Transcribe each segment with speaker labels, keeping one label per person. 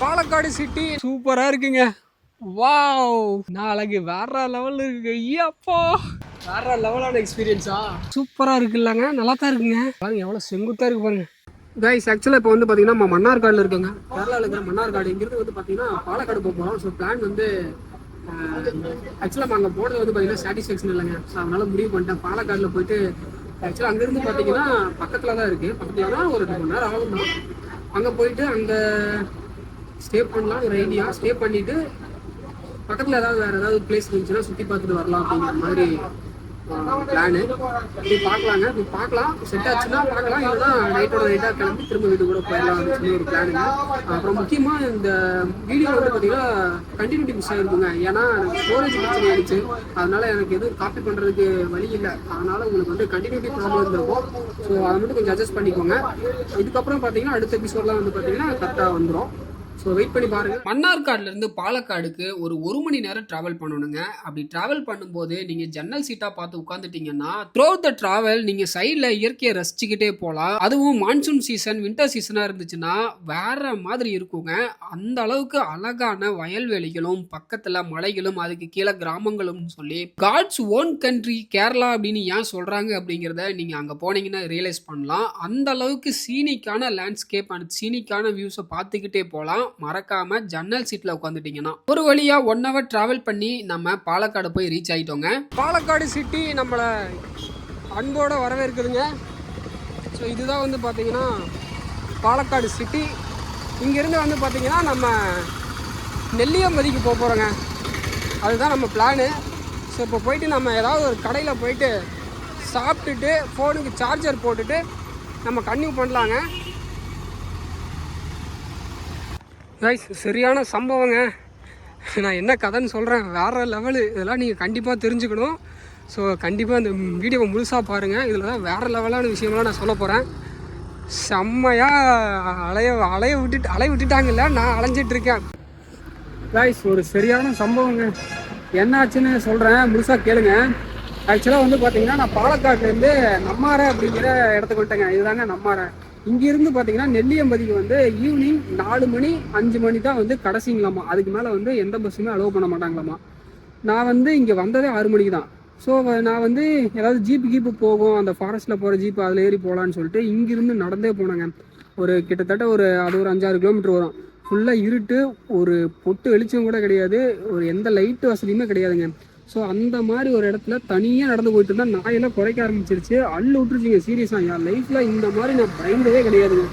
Speaker 1: Palakkad city சூப்பரா இருக்குங்க. Wow, நாளைக்கு வேற லெவல் இருக்கு. ஐயப்பா, வேற லெவலான எக்ஸ்பீரியன்ஸா சூப்பரா இருக்குல்லங்க. நல்லா தான் இருக்குங்க. பாருங்க எவ்வளவு செங்குத்தா இருக்கு பாருங்க. கைஸ் ஆக்சுவலாக இப்போ வந்து பார்த்தீங்கன்னா நம்ம மன்னார்காடில் இருக்கோங்க. கேரளாவில் இருக்கிற மன்னார்காடு. இங்கிருந்து வந்து பார்த்தீங்கன்னா பாலக்காடு போக போகிறோம். ஸோ பிளான் வந்து ஆக்சுவலாக நம்ம அங்கே போகிறது வந்து பார்த்தீங்கன்னா சாட்டிஸ்ஃபேக்ஷன் இல்லைங்க. ஸோ அதனால முடிவு பண்ணிட்டேன் பாலக்காடில் போயிட்டு. ஆக்சுவலாக அங்கேருந்து பார்த்தீங்கன்னா பக்கத்தில் தான் இருக்குது. பக்கத்தில் தான் ஒரு 2 மணி நேரம் ஆகும் தான். அங்கே போயிட்டு அங்கே ஸ்டே பண்ணலாம் ஒரு ஐடியா. ஸ்டே பண்ணிவிட்டு பக்கத்தில் ஏதாவது வேறு ஏதாவது பிளேஸ் இருந்துச்சுன்னா சுற்றி பார்த்துட்டு வரலாம் அப்படிங்கிற மாதிரி பிளானு. இப்படி பார்க்கலாங்க. இப்படி பார்க்கலாம், செட் ஆச்சுன்னா பார்க்கலாம், இல்லைன்னா நைட்டோட நைட்டாக கிளம்பி திரும்ப வீட்டு கூட போயிடலாம் அப்படின்னு சொல்லி ஒரு பிளானுங்க. அப்புறம் முக்கியமாக இந்த வீடியோ வந்து பார்த்தீங்கன்னா கண்டினியூட்டி மிஸ் ஆகிருக்குங்க. ஏன்னா எனக்கு ஸ்டோரேஜ் பிரச்சனை ஆயிடுச்சு. அதனால எனக்கு எதுவும் காப்பி பண்ணுறதுக்கு வழி இல்லை. அதனால உங்களுக்கு வந்து கண்டினியூட்டி ப்ராப்ளம் இருந்திருக்கும். ஸோ அதை மட்டும் கொஞ்சம் அட்ஜஸ்ட் பண்ணிக்கோங்க. இதுக்கப்புறம் பார்த்தீங்கன்னா அடுத்த எபிசோட்லாம் வந்து பார்த்தீங்கன்னா கரெக்டாக வந்துடும். ஸோ வெயிட் பண்ணி பாருங்க. மன்னார்காடுலேருந்து பாலக்காடுக்கு ஒரு 1 மணி நேரம் ட்ராவல் பண்ணணுங்க. அப்படி ட்ராவல் பண்ணும்போது நீங்கள் ஜன்னல் சீட்டாக பார்த்து உட்காந்துட்டீங்கன்னா த்ரூ த ட்ராவல் நீங்கள் சைடில் இயற்கையை ரசிச்சுக்கிட்டே போகலாம். அதுவும் மான்சூன் சீசன், வின்டர் சீசனாக இருந்துச்சுன்னா வேற மாதிரி இருக்குங்க. அந்த அளவுக்கு அழகான வயல்வெளிகளும் பக்கத்தில் மலைகளும் அதுக்கு கீழே கிராமங்களும் சொல்லி காட்ஸ் ஓன் கண்ட்ரி கேரளா அப்படின்னு ஏன் சொல்கிறாங்க அப்படிங்கிறத நீங்கள் அங்கே போனீங்கன்னா ரியலைஸ் பண்ணலாம். அந்த அளவுக்கு சீனிக்கான லேண்ட்ஸ்கேப் அண்ட் சீனிக்கான வியூஸை பார்த்துக்கிட்டே போகலாம். மறக்காம ஜன்னல் சீட்ல உட்காந்துட்டீங்கன்னா. ஒரு வழியா 1 hour டிராவல் பண்ணி நம்ம பாலக்காடு போய் ரீச் ஆயிட்டோங்க. பாலக்காடு சிட்டி நம்மள அன்போட வரவேற்குதுங்க. ஸோ இதுதான் வந்து பார்த்தீங்கன்னா பாலக்காடு சிட்டி. இங்கேருந்து வந்து பார்த்தீங்கன்னா நம்ம நெல்லியம்பதிக்கு போக போகிறோங்க. அதுதான் நம்ம பிளானு. ஸோ இப்போ போயிட்டு நம்ம ஏதாவது ஒரு கடையில் போயிட்டு சாப்பிட்டுட்டு ஃபோனுக்கு சார்ஜர் போட்டுட்டு நம்ம கன்டினியூ பண்ணலாங்க. கைஸ் சரியான சம்பவங்க. நான் என்ன கதைன்னு சொல்கிறேன், வேறு லெவலு. இதெல்லாம் நீங்கள் கண்டிப்பாக தெரிஞ்சுக்கணும். ஸோ கண்டிப்பாக இந்த வீடியோவை முழுசாக பாருங்கள். இதில் தான் வேறு லெவலான விஷயமெல்லாம் நான் சொல்ல போகிறேன். செம்மையாக அலைய விட்டுட்டாங்கல்ல, நான் அலைஞ்சிட்ருக்கேன். கைஸ் ஒரு சரியான சம்பவங்க. என்னாச்சுன்னு சொல்கிறேன், முழுசாக கேளுங்க. ஆக்சுவலாக வந்து பார்த்தீங்கன்னா நான் பாலக்காட்லேருந்து நம்மாரை அப்படிங்கிற இடத்துக்கு விட்டேங்க. இதுதாங்க நம்மாரை. இங்கிருந்து பார்த்தீங்கன்னா நெல்லியம்பதிக்கு வந்து ஈவினிங் 4 மணி 5 மணி தான் வந்து கடைசிங்களாமா. அதுக்கு மேலே வந்து எந்த பஸ்ஸுமே அலோவ் பண்ண மாட்டாங்களாமா. நான் வந்து இங்கே வந்ததே 6 மணிக்கு தான். ஸோ நான் வந்து ஏதாவது ஜீப்பு போகும், அந்த ஃபாரஸ்ட்டில் போகிற ஜீப்பு அதில் ஏறி போகலான்னு சொல்லிட்டு இங்கிருந்து நடந்தே போனாங்க. ஒரு கிட்டத்தட்ட அது ஒரு 5-6 கிலோமீட்டர் வரும். ஃபுல்லாக இருட்டு, ஒரு பொட்டு வெளிச்சம் கூட கிடையாது, ஒரு எந்த லைட்டு வசதியுமே கிடையாதுங்க. ஸோ அந்த மாதிரி ஒரு இடத்துல தனியாக நடந்து போயிட்டு இருந்தால் நாயெல்லாம் குறைக்க ஆரம்பிச்சிருச்சு. அள்ளு விட்டுருச்சிங்க. சீரியஸாக என் லைஃப்பில் இந்த மாதிரி நான் பயந்ததே கிடையாதுங்க.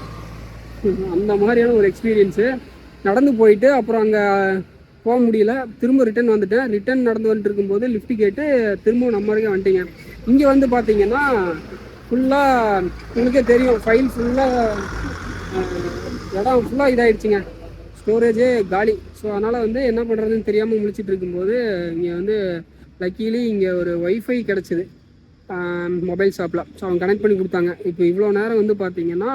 Speaker 1: அந்த மாதிரியான ஒரு எக்ஸ்பீரியன்ஸு. நடந்து போயிட்டு அப்புறம் அங்கே போக முடியல, திரும்ப ரிட்டன் வந்துட்டேன். ரிட்டன் நடந்து வந்துட்டு இருக்கும்போது லிஃப்ட் கேட்டு திரும்பவும் நம்ம வரைக்கும் வந்துட்டீங்க. இங்கே வந்து பார்த்தீங்கன்னா ஃபுல்லாக உங்களுக்கே தெரியும், ஃபைல் ஃபுல்லாக இடம் ஃபுல்லாக இதாகிடுச்சிங்க. ஸ்டோரேஜே காலி. ஸோ அதனால் வந்து என்ன பண்ணுறதுன்னு தெரியாமல் முழிச்சிட்டு இருக்கும்போது இங்கே வந்து லக்கீலி இங்கே ஒரு ஒய்ஃபை கிடச்சிது மொபைல் ஷாப்பில். ஸோ அவங்க கனெக்ட் பண்ணி கொடுத்தாங்க. இப்போ இவ்வளோ நேரம் வந்து பார்த்தீங்கன்னா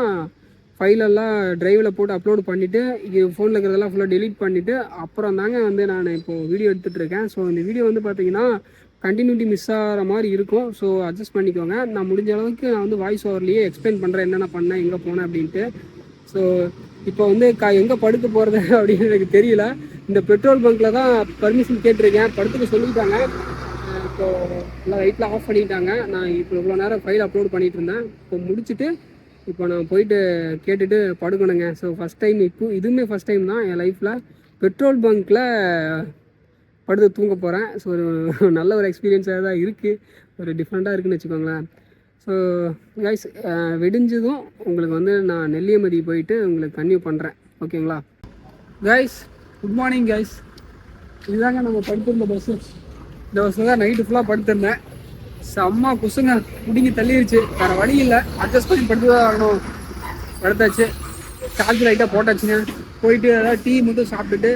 Speaker 1: ஃபைலெல்லாம் ட்ரைவில் போட்டு அப்லோட் பண்ணிவிட்டு இது ஃபோனில் இருக்கிறதெல்லாம் ஃபுல்லாக டெலீட் பண்ணிவிட்டு அப்புறம் தாங்க வந்து நான் இப்போது வீடியோ எடுத்துகிட்டு இருக்கேன். ஸோ இந்த வீடியோ வந்து பார்த்தீங்கன்னா கண்டினியூட்டி மிஸ் ஆகிற மாதிரி இருக்கும். ஸோ அட்ஜஸ்ட் பண்ணிக்கோங்க. நான் முடிஞ்ச அளவுக்கு நான் வந்து வாய்ஸ் ஓவர்லேயே எக்ஸ்பிளைன் பண்ணுறேன் என்னென்ன பண்ணேன், எங்கே போனேன் அப்படின்ட்டு. ஸோ இப்போ வந்து எங்கே படுக்க போகிறது அப்படின்னு எனக்கு தெரியல. இந்த பெட்ரோல் பங்க்கில் தான் பர்மிஷன் கேட்டிருக்கேன். படுத்துக்க சொல்லிட்டாங்க. இப்போ எல்லாம் லைட்டில் ஆஃப் பண்ணிட்டாங்க. நான் இப்போ இவ்வளோ நேரம் ஃபைல் அப்லோட் பண்ணிகிட்டு இருந்தேன். இப்போ முடிச்சுட்டு இப்போ நான் போயிட்டு கேட்டுட்டு படுக்கணுங்க. ஸோ ஃபஸ்ட் டைம், இதுவுமே ஃபஸ்ட் டைம் தான் என் லைஃப்பில் பெட்ரோல் பங்க்கில் படுத்து தூங்க போகிறேன். ஸோ ஒரு நல்ல ஒரு எக்ஸ்பீரியன்ஸாக தான் இருக்குது. ஒரு டிஃப்ரெண்ட்டாக இருக்குதுன்னு வச்சுக்கோங்களேன். ஸோ கைஸ் விடிஞ்சதும் உங்களுக்கு வந்து நான் நெல்லியம்பதி போயிட்டு உங்களுக்கு கன்டினியூ பண்ணுறேன். ஓகேங்களா கைஸ்? Good morning guys. இதுதாங்க நம்ம படுத்திருந்த பஸ்ஸு. இந்த பஸ்ஸில் தான் நைட்டு ஃபுல்லாக படுத்திருந்தேன். செம்ம குசுங்க, பிடிங்கி தள்ளிடுச்சு. வேறு வழி இல்லை, அட்ஜஸ்ட் பண்ணி படுத்து தான் ஆகணும். படுத்தாச்சு, சார்ஜ் லைட்டாக போட்டாச்சுங்க. போயிட்டு ஏதாவது டீ மட்டும் சாப்பிட்டுட்டு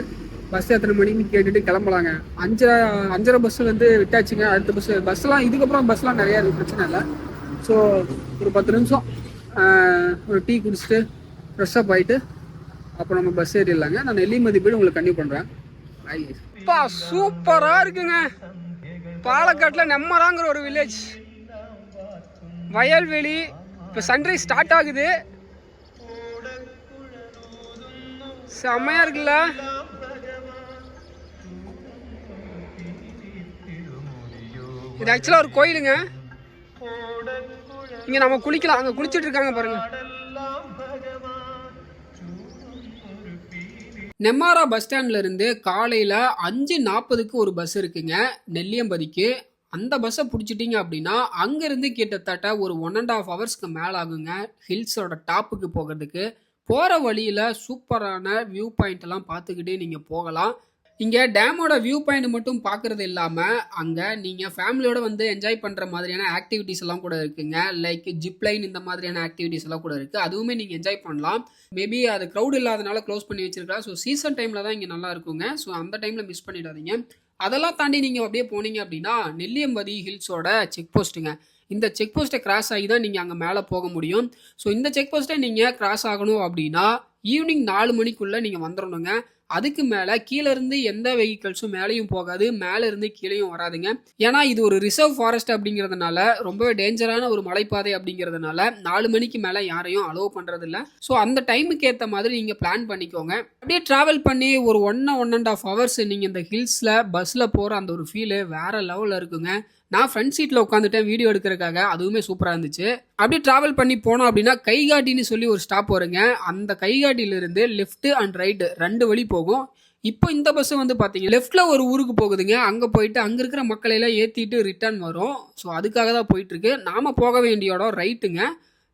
Speaker 1: பஸ் எத்தனை மணின்னு கேட்டுட்டு கிளம்பலாங்க. 5:30 பஸ்ஸு வந்து விட்டாச்சுங்க. அடுத்த பஸ்ஸெலாம் இதுக்கப்புறம் பஸ்லாம் நிறையா இருக்குது, பிரச்சனை இல்லை. ஸோ ஒரு 10 நிமிஷம் ஒரு டீ குடிச்சிட்டு ஃப்ரெஷ்ஷப் ஆகிட்டு அப்புறம் நம்ம பஸ் ஏறிடலாங்க. நான் நெல்லியம்பதி போய்ட்டு உங்களுக்கு கன்டினியூ பண்ணுறேன். அப்பா சூப்பராக இருக்குங்க. பாலக்காட்டில் நெம்மராங்கிற ஒரு வில்லேஜ், வயல்வெளி. இப்போ சன்ரைஸ் ஸ்டார்ட் ஆகுது. செம்மையாக இருக்குல்ல. இது ஆக்சுவலாக ஒரு கோயிலுங்க. இங்கே நம்ம குளிக்கலாம். அங்கே குளிச்சுட்டு இருக்காங்க பாருங்க. நெம்மாரா பஸ் ஸ்டாண்ட்ல இருந்து காலையில் 5:40க்கு ஒரு பஸ் இருக்குங்க நெல்லியம்பதிக்கு. அந்த பஸ்ஸை பிடிச்சிட்டிங்க அப்படின்னா அங்கேருந்து கிட்டத்தட்ட ஒரு 1.5 ஹவர்ஸ்க்கு மேலே ஆகுங்க ஹில்ஸோட டாப்புக்கு போகிறதுக்கு. போகிற வழியில் சூப்பரான வியூ பாயிண்ட் எல்லாம் பார்த்துக்கிட்டே நீங்கள் போகலாம். இங்கே டேமோட வியூ பாயிண்ட் மட்டும் பார்க்குறது இல்லாமல் அங்கே நீங்கள் ஃபேமிலியோட வந்து என்ஜாய் பண்ணுற மாதிரியான ஆக்டிவிட்டீஸ் எல்லாம் கூட இருக்குங்க. லைக் ஜிப்லைன் இந்த மாதிரியான ஆக்டிவிட்டீஸ் எல்லாம் கூட இருக்குது. அதுவுமே நீங்கள் என்ஜாய் பண்ணலாம். மேபி அது க்ரௌட் இல்லாதனால க்ளோஸ் பண்ணி வச்சிருக்கலாம். ஸோ சீசன் டைமில் தான் இங்கே நல்லா இருக்குங்க. ஸோ அந்த டைமில் மிஸ் பண்ணிடாதீங்க. அதெல்லாம் தாண்டி நீங்கள் அப்படியே போனீங்க அப்படின்னா நெல்லியம்பதி ஹில்ஸோட செக் போஸ்ட்டுங்க. இந்த செக் போஸ்ட்டை கிராஸ் ஆகி தான் நீங்கள் அங்கே மேலே போக முடியும். ஸோ இந்த செக் போஸ்ட்டை நீங்கள் கிராஸ் ஆகணும் அப்படின்னா ஈவினிங் 4 மணிக்குள்ளே நீங்கள் வந்துடணுங்க. அதுக்கு மேலே கீழே இருந்து எந்த வெஹிக்கல்ஸும் மேலேயும் போகாது, மேலே இருந்து கீழேயும் வராதுங்க. ஏன்னா இது ஒரு ரிசர்வ் ஃபாரஸ்ட் அப்படிங்கிறதுனால, ரொம்பவே டேஞ்சரான ஒரு மலைப்பாதை அப்படிங்கிறதுனால 4 மணிக்கு மேலே யாரையும் அலோவ் பண்ணுறது இல்லை. ஸோ அந்த டைமுக்கு ஏற்ற மாதிரி நீங்கள் பிளான் பண்ணிக்கோங்க. அப்படியே ட்ராவல் பண்ணி ஒரு 1.5 ஹவர்ஸ் நீங்கள் இந்த ஹில்ஸில் பஸ்ஸில் போகிற அந்த ஒரு ஃபீலு வேறு லெவலில் இருக்குங்க. நான் ஃப்ரண்ட் சீட்டில் உட்காந்துட்டேன் வீடியோ எடுக்கிறதுக்காக. அதுவுமே சூப்பராக இருந்துச்சு. அப்படியே ட்ராவல் பண்ணி போனோம் அப்படின்னா கைகாட்டின்னு சொல்லி ஒரு ஸ்டாப் வருங்க. அந்த கைகாட்டிலிருந்து லெஃப்ட் அண்ட் ரைட்டு 2 வழி போகும். இப்போ இந்த பஸ் வந்து பார்த்தீங்கன்னா லெஃப்ட்டில் ஒரு ஊருக்கு போகுதுங்க. அங்கே போயிட்டு அங்கே இருக்கிற மக்களையெல்லாம் ஏற்றிட்டு ரிட்டர்ன் வரும். ஸோ அதுக்காக தான் போயிட்டுருக்கு. நாம் போக வேண்டிய இடம் ரைட்டுங்க.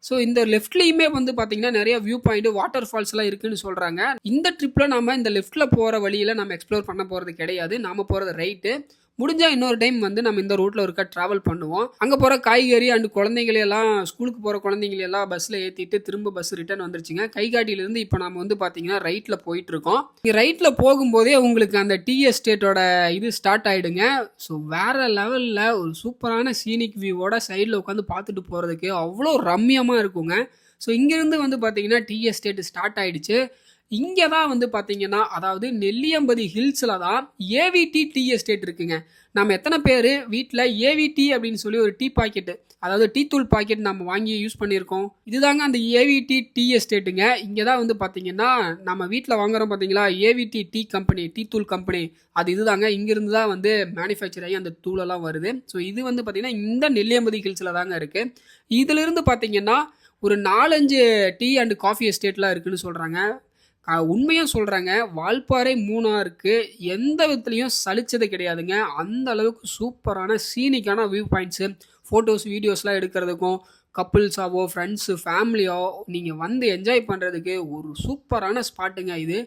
Speaker 1: ஸோ இந்த லெஃப்ட்லேயுமே வந்து பார்த்தீங்கன்னா நிறைய வியூ பாயிண்ட் வாட்டர் ஃபால்ஸ்லாம் இருக்குன்னு சொல்கிறாங்க. இந்த ட்ரிப்பில் நம்ம இந்த லெஃப்ட்டில் போகிற வழியில் நம்ம எக்ஸ்ப்ளோர் பண்ண போகிறது கிடையாது. நாம் போகிறது ரைட்டு. முடிஞ்சால் இன்னொரு டைம் வந்து நம்ம இந்த ரூட்டில் ஒருக்கா ட்ராவல் பண்ணுவோம். அங்கே போகிற காய்கறி அண்ட் குழந்தைங்களெல்லாம் ஸ்கூலுக்கு போகிற குழந்தைங்களெல்லாம் பஸ்ஸில் ஏற்றிட்டு திரும்ப பஸ் ரிட்டர்ன் வந்துருச்சுங்க. கைகாட்டியிலேருந்து இப்போ நம்ம வந்து பார்த்தீங்கன்னா ரைட்டில் போயிட்டுருக்கோம். ரைட்டில் போகும்போதே உங்களுக்கு அந்த டீ எஸ்டேட்டோட இது ஸ்டார்ட் ஆகிடுங்க. ஸோ வேறு லெவலில் ஒரு சூப்பரான சீனிக் வியூவோட சைடில் உட்காந்து பார்த்துட்டு போகிறதுக்கு அவ்வளோ ரம்மியமாக இருக்குங்க. ஸோ இங்கேருந்து வந்து பார்த்தீங்கன்னா டீ எஸ்டேட் ஸ்டார்ட் ஆகிடுச்சு. இங்கே தான் வந்து பார்த்தீங்கன்னா அதாவது நெல்லியம்பதி ஹில்ஸில் தான் ஏவிடி டீ எஸ்டேட் இருக்குங்க. நம்ம எத்தனை பேர் வீட்டில் ஏவிடி அப்படின்னு சொல்லி ஒரு டீ பாக்கெட்டு, அதாவது டீ தூள் பாக்கெட் நம்ம வாங்கி யூஸ் பண்ணியிருக்கோம். இதுதாங்க அந்த ஏவிடி டீ எஸ்டேட்டுங்க. இங்கே தான் வந்து பார்த்தீங்கன்னா நம்ம வீட்டில் வாங்குறோம் பார்த்தீங்களா ஏவிடி டீ கம்பெனி, டீ தூள் கம்பெனி, அது இதுதாங்க. இங்கேருந்து தான் வந்து மேனுஃபேக்சர் ஆகி அந்த தூளெல்லாம் வருது. ஸோ இது வந்து பார்த்தீங்கன்னா இந்த நெல்லியம்பதி ஹில்ஸில் தாங்க இருக்குது. இதிலிருந்து பார்த்தீங்கன்னா ஒரு 4-5 டீ அண்ட் காஃபி எஸ்டேட்லாம் இருக்குதுன்னு சொல்கிறாங்க. உண்மையாக சொல்கிறாங்க, வால்பாறை மூணாருக்கு எந்த விதத்துலையும் சலிச்சது கிடையாதுங்க. அந்த அளவுக்கு சூப்பரான சீனிக்கான வியூ பாயிண்ட்ஸு, ஃபோட்டோஸ் வீடியோஸ்லாம் எடுக்கிறதுக்கும் கப்புள்ஸாவோ ஃப்ரெண்ட்ஸு ஃபேமிலியோ நீங்கள் வந்து என்ஜாய் பண்ணுறதுக்கு ஒரு சூப்பரான ஸ்பாட்டுங்க இது.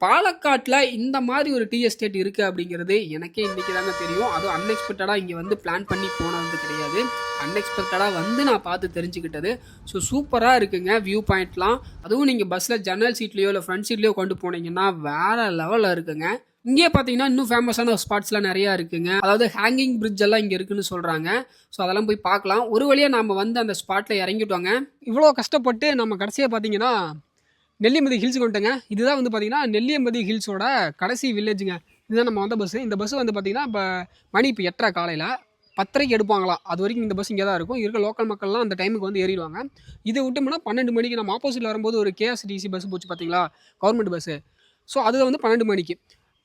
Speaker 1: பாலக்காட்டில் இந்த மாதிரி ஒரு டீ எஸ்டேட் இருக்குது அப்படிங்கிறது எனக்கே இன்றைக்கி தாங்க தெரியும். அதுவும் அன்எக்ஸ்பெக்டடாக இங்கே வந்து பிளான் பண்ணி போனது கிடையாது. அன்எக்ஸ்பெக்டடாக வந்து நான் பார்த்து தெரிஞ்சுக்கிட்டது. ஸோ சூப்பராக இருக்குங்க வியூ பாயிண்ட்லாம். அதுவும் நீங்கள் பஸ்ஸில் ஜன்னல் சீட்லேயோ இல்லை ஃப்ரண்ட் சீட்லேயோ கொண்டு போனீங்கன்னா வேறு லெவலில் இருக்குங்க. இங்கே பார்த்தீங்கன்னா இன்னும் ஃபேமஸான ஸ்பாட்ஸ்லாம் நிறையா இருக்குங்க. அதாவது ஹேங்கிங் பிரிட்ஜ் எல்லாம் இங்கே இருக்குன்னு சொல்கிறாங்க. ஸோ அதெல்லாம் போய் பார்க்கலாம். ஒரு வழியாக நம்ம வந்து அந்த ஸ்பாட்டில் இறங்கிட்டோங்க. இவ்வளோ கஷ்டப்பட்டு நம்ம கடைசியாக பார்த்தீங்கன்னா நெல்லியம்பதி ஹில்ஸுக்கு வந்துட்டோங்க. இதுதான் வந்து பார்த்தீங்கன்னா நெல்லியம்பதி ஹில்ஸோட கடைசி வில்லேஜுங்க. இதுதான் நம்ம வந்த பஸ்ஸு. இந்த பஸ்ஸு வந்து பார்த்தீங்கன்னா இப்போ மணி இப்போ 8:30 காலையில் 10:30 எடுப்பாங்களாம். அது வரைக்கும் இந்த பஸ் இங்கே தான் இருக்கும். இருக்க லோக்கல் மக்கள்லாம் அந்த டைமுக்கு வந்து ஏறிடுவாங்க. இதை விட்டோம்னா 12 மணிக்கு நம்ம ஆப்போசிட்டில் வரும்போது ஒரு கேஎஸ்டிசி பஸ் போச்சு பார்த்தீங்களா, கவர்மெண்ட் பஸ்ஸு. ஸோ அது வந்து 12 மணிக்கு.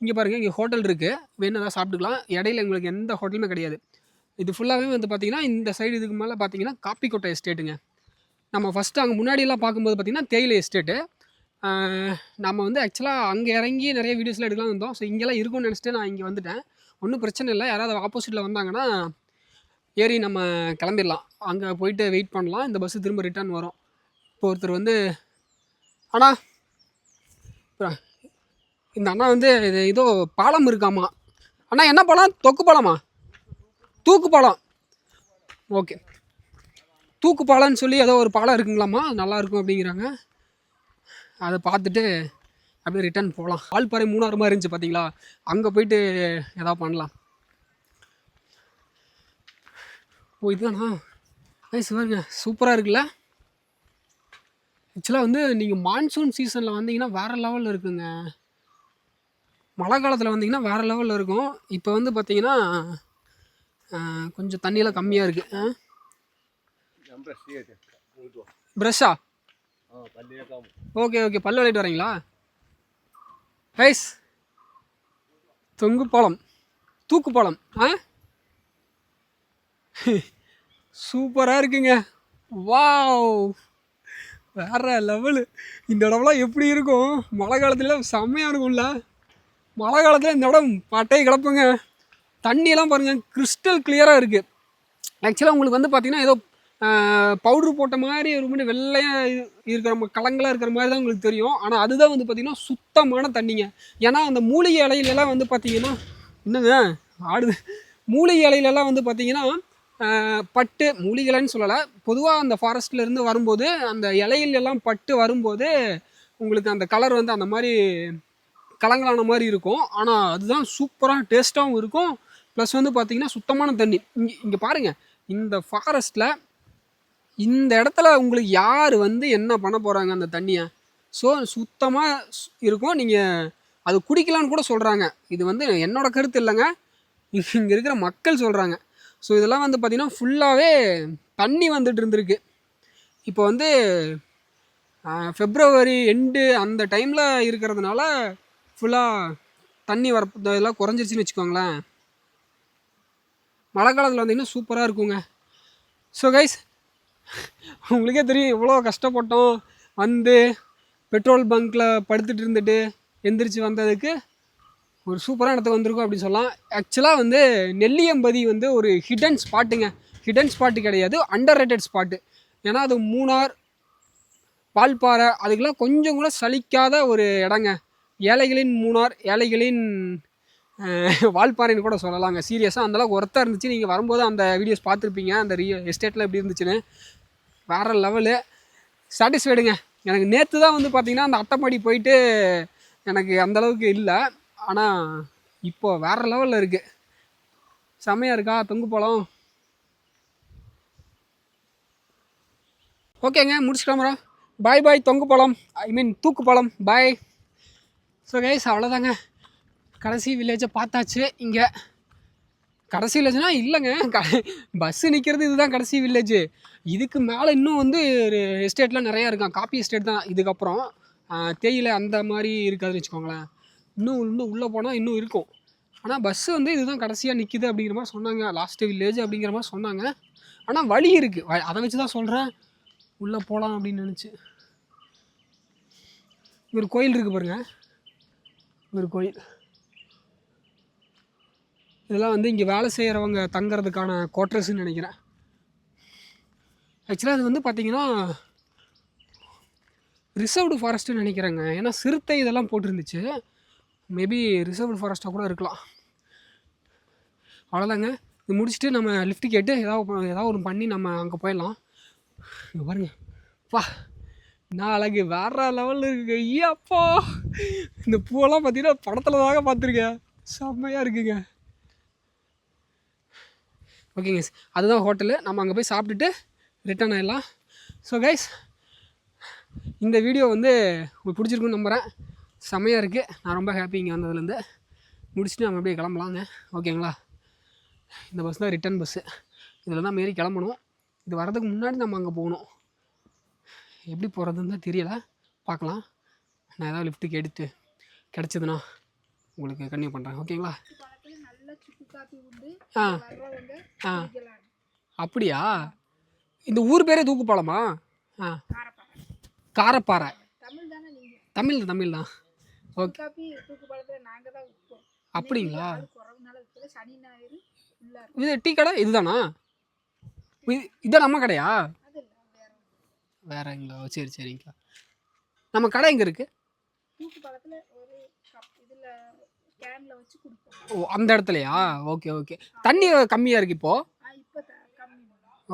Speaker 1: இங்கே பாருங்கள், இங்கே ஹோட்டல் இருக்குது, வேணும் தான் சாப்பிட்டுக்கலாம். இடையில எங்களுக்கு எந்த ஹோட்டலுமே கிடையாது. இது ஃபுல்லாகவே வந்து பார்த்திங்கன்னா இந்த சைடு இதுக்கு மேலே பார்த்தீங்கன்னா காப்பிக்கோட்டை எஸ்டேட்டுங்க. நம்ம ஃபஸ்ட்டு அங்கே முன்னாடியெல்லாம் பார்க்கும்போது பார்த்திங்கன்னா தேயிலை எஸ்டேட்டு. நம்ம வந்து ஆக்சுவலாக அங்கே இறங்கி நிறைய வீடியோஸ்லாம் எடுக்கலாம் இருந்தோம். ஸோ இங்கெல்லாம் இருக்கும்னு நினச்சிட்டு நான் இங்கே வந்துட்டேன். ஒன்றும் பிரச்சனை இல்லை. யாராவது ஆப்போசிட்டில் வந்தாங்கன்னா ஏறி நம்ம கிளம்பிடலாம். அங்கே போயிட்டு வெயிட் பண்ணலாம். இந்த பஸ்ஸு திரும்ப ரிட்டர்ன் வரும். இப்போ ஒருத்தர் வந்து அண்ணா, இந்த அண்ணா வந்து இது ஏதோ பாலம் இருக்காமா. அண்ணா என்ன பாலம்? தொக்கு பாலமா? தூக்கு பாலம். ஓகே, தூக்கு பாலம்னு சொல்லி ஏதோ ஒரு பாலம் இருக்குங்களாம்மா, நல்லாயிருக்கும் அப்படிங்கிறாங்க. அதை பார்த்துட்டு அப்படியே ரிட்டர்ன் போகலாம். வால்பாறை மூணாறு மாதிரி இருந்துச்சு பார்த்தீங்களா, அங்கே போயிட்டு எதாவது பண்ணலாம். ஓ இதுதானா? சிவருங்க, சூப்பராக இருக்குல்ல. ஆக்சுவலாக வந்து நீங்கள் மான்சூன் சீசனில் வந்தீங்கன்னா வேறு லெவலில் இருக்குங்க. மழை காலத்தில் வந்தீங்கன்னா வேறு லெவலில் இருக்கும். இப்போ வந்து பார்த்தீங்கன்னா கொஞ்சம் தண்ணியெல்லாம் கம்மியாக இருக்குது. ப்ரெஷ்ஷா? ஓகே ஓகே, பல்லு விளையிட்டு வரீங்களா? கைஸ் தொங்கு பாலம் தூக்கு பாலம் சூப்பராக இருக்குங்க. வாவ் வேற லெவலு. இந்த இடம்லாம் எப்படி இருக்கும் மழை காலத்துல செம்மையாக இருக்கும்ல. மழை காலத்தில் இந்த இடம் பட்டை கிளப்புங்க. தண்ணியெல்லாம் பாருங்கள் கிறிஸ்டல் கிளியராக இருக்குது. ஆக்சுவலாக உங்களுக்கு வந்து பார்த்திங்கன்னா ஏதோ பவுட்ரு போட்ட மாதிரி ஒரு மாதிரி வெள்ளையாக இருக்கிற கலங்களாக இருக்கிற மாதிரி தான் உங்களுக்கு தெரியும். ஆனால் அதுதான் வந்து பார்த்திங்கன்னா சுத்தமான தண்ணிங்க. ஏன்னா அந்த மூலிகை இலையிலலாம் வந்து பார்த்திங்கன்னா என்னங்க ஆடுது, மூலிகை இலையிலலாம் வந்து பார்த்திங்கன்னா பட்டு மூலிகைன்னு சொல்லலை, பொதுவாக அந்த ஃபாரஸ்ட்லேருந்து வரும்போது அந்த இலையிலெல்லாம் பட்டு வரும்போது உங்களுக்கு அந்த கலர் வந்து அந்த மாதிரி கலங்களான மாதிரி இருக்கும். ஆனால் அதுதான் சூப்பராக டேஸ்ட்டாகவும் இருக்கும். ப்ளஸ் வந்து பார்த்திங்கன்னா சுத்தமான தண்ணி. இங்கே பாருங்கள், இந்த ஃபாரஸ்ட்டில் இந்த இடத்துல உங்களுக்கு யார் வந்து என்ன பண்ண போகிறாங்க அந்த தண்ணியை. ஸோ சுத்தமாக இருக்கும். நீங்கள் அது குடிக்கலான்னு கூட சொல்கிறாங்க. இது வந்து என்னோடய கருத்து இல்லைங்க, இங்கே இருக்கிற மக்கள் சொல்கிறாங்க. ஸோ இதெல்லாம் வந்து பார்த்திங்கன்னா ஃபுல்லாகவே தண்ணி வந்துட்டு இருந்திருக்கு. இப்போ வந்து ஃபெப்ரவரி எண்டு அந்த டைமில் இருக்கிறதுனால ஃபுல்லாக தண்ணி இதெல்லாம் குறைஞ்சிருச்சுன்னு வச்சுக்கோங்களேன். மழை காலத்தில் வந்தீங்கன்னா சூப்பராக இருக்குங்க. ஸோ கைஸ் உங்களுக்கே தெரியும் எவ்வளோ கஷ்டப்பட்டோம் வந்து பெட்ரோல் பங்க்கில் படுத்துட்டு இருந்துட்டு எந்திரிச்சு வந்ததுக்கு ஒரு சூப்பரான இடத்துக்கு வந்திருக்கோம் அப்படின்னு சொல்லலாம். ஆக்சுவலாக வந்து நெல்லியம்பதி வந்து ஒரு ஹிடன் ஸ்பாட்டுங்க. ஹிடன் ஸ்பாட்டு கிடையாது, அண்டர் ரேட்டட் ஸ்பாட்டு. ஏன்னா அது மூணார் வால்பாறை அதுக்கெல்லாம் கொஞ்சம் கூட சலிக்காத ஒரு இடங்க. ஏழைகளின் மூணார், ஏழைகளின் வால்பாறைன்னு கூட சொல்லலாங்க. சீரியஸாக அந்தளவுக்கு ஒர்த்தாக இருந்துச்சு. நீங்கள் வரும்போது அந்த வீடியோஸ் பார்த்துருப்பீங்க, அந்த எஸ்டேட்டில் எப்படி இருந்துச்சுன்னு. வேறு லெவலு, சாட்டிஸ்ஃபைடுங்க. எனக்கு நேற்று தான் வந்து பார்த்திங்கன்னா அந்த அட்டைப்படி போயிட்டு எனக்கு அந்தளவுக்கு இல்லை. ஆனால் இப்போது வேறு லெவலில் இருக்குது. செம்மையாக இருக்கா தொங்கு பாலம். ஓகேங்க, முடிச்சுக்கலாமரா. பாய் பாய் தொங்கு பாலம், ஐ மீன் தூக்கு பாலம், பாய். ஸோ கைஸ் அவ்வளோதாங்க, கடைசி வில்லேஜை பார்த்தாச்சு. இங்கே கடைசி வில்லேஜ்னா இல்லைங்க, பஸ்ஸு நிற்கிறது இதுதான் கடைசி வில்லேஜு. இதுக்கு மேலே இன்னும் வந்து ஒரு எஸ்டேட்லாம் நிறையா இருக்கான். காப்பி எஸ்டேட் தான் இதுக்கப்புறம். தேயிலை அந்த மாதிரி இருக்காதுன்னு வச்சுக்கோங்களேன். இன்னும் உள்ளே போனால் இன்னும் இருக்கும். ஆனால் பஸ்ஸு வந்து இதுதான் கடைசியாக நிற்கிது அப்படிங்கிற மாதிரி சொன்னாங்க. லாஸ்ட்டு வில்லேஜ் அப்படிங்கிற மாதிரி சொன்னாங்க. ஆனால் வழி இருக்குது, அதை வச்சு தான் சொல்கிறேன் உள்ளே போகலாம் அப்படின்னு நினச்சி. ஒரு கோயில் இருக்குது பாருங்கள், ஒரு கோயில். இதெல்லாம் வந்து இங்கே வேலை செய்கிறவங்க தங்கிறதுக்கான குவார்ட்டர்ஸ்ன்னு நினைக்கிறேன். ஆக்சுவலாக அது வந்து பார்த்திங்கன்னா ரிசர்வ்டு ஃபாரஸ்ட்டுன்னு நினைக்கிறேங்க. ஏன்னா சிறுத்தை இதெல்லாம் போட்டிருந்துச்சு. மேபி ரிசர்வ்டு ஃபாரஸ்ட்டாக கூட இருக்கலாம். அவ்வளோதாங்க, இது முடிச்சுட்டு நம்ம லிஃப்ட் கேட்டு ஏதாவது ஒன்று பண்ணி நம்ம அங்கே போயிடலாம். இங்கே பாருங்க, வா நான் அழகு வேற லெவலில் இருக்குங்க. ஐயாப்பா, இந்த பூவெல்லாம் பார்த்தீங்கன்னா படத்தில் தாங்க பார்த்துருக்கேன். செம்மையாக இருக்குங்க. ஓகேங்க, அதுதான் ஹோட்டலு. நம்ம அங்கே போய் சாப்பிட்டுட்டு ரிட்டர்ன் ஆகிடலாம். ஸோ கைஸ், இந்த வீடியோ வந்து உங்களுக்கு பிடிச்சிருக்குன்னு நம்புகிறேன். செம்மையாக இருக்குது, நான் ரொம்ப ஹாப்பி இங்கே வந்ததுலேருந்து. முடிச்சுட்டு நம்ம அப்படியே கிளம்பலாங்க. ஓகேங்களா, இந்த பஸ் தான் ரிட்டன் பஸ்ஸு. இதில் தான் மாரி கிளம்பணும். இது வரதுக்கு முன்னாடி நம்ம அங்கே போகணும். எப்படி போகிறதுன்னு தான் தெரியலை, பார்க்கலாம். நான் ஏதாவது லிஃப்ட்டு கேட்டுட்டு கிடச்சிதுண்ணா உங்களுக்கு கன்டினியூ பண்ணுறேன். ஓகேங்களா. அப்படியா, இந்த ஊர் பேரே தூக்கு பாலமா? காரப்பாறை. தமிழ் தான். ஓகே, அப்படிங்களா. இது டீ கடை இதுதானா? இதுதான் நம்ம கடையா? வேறங்களா? சரி சரிங்களா. நம்ம கடை எங்கே இருக்குது? ஓ, அந்த இடத்துலையா? Okay okay. தண்ணி கம்மியாக இருக்குது இப்போது?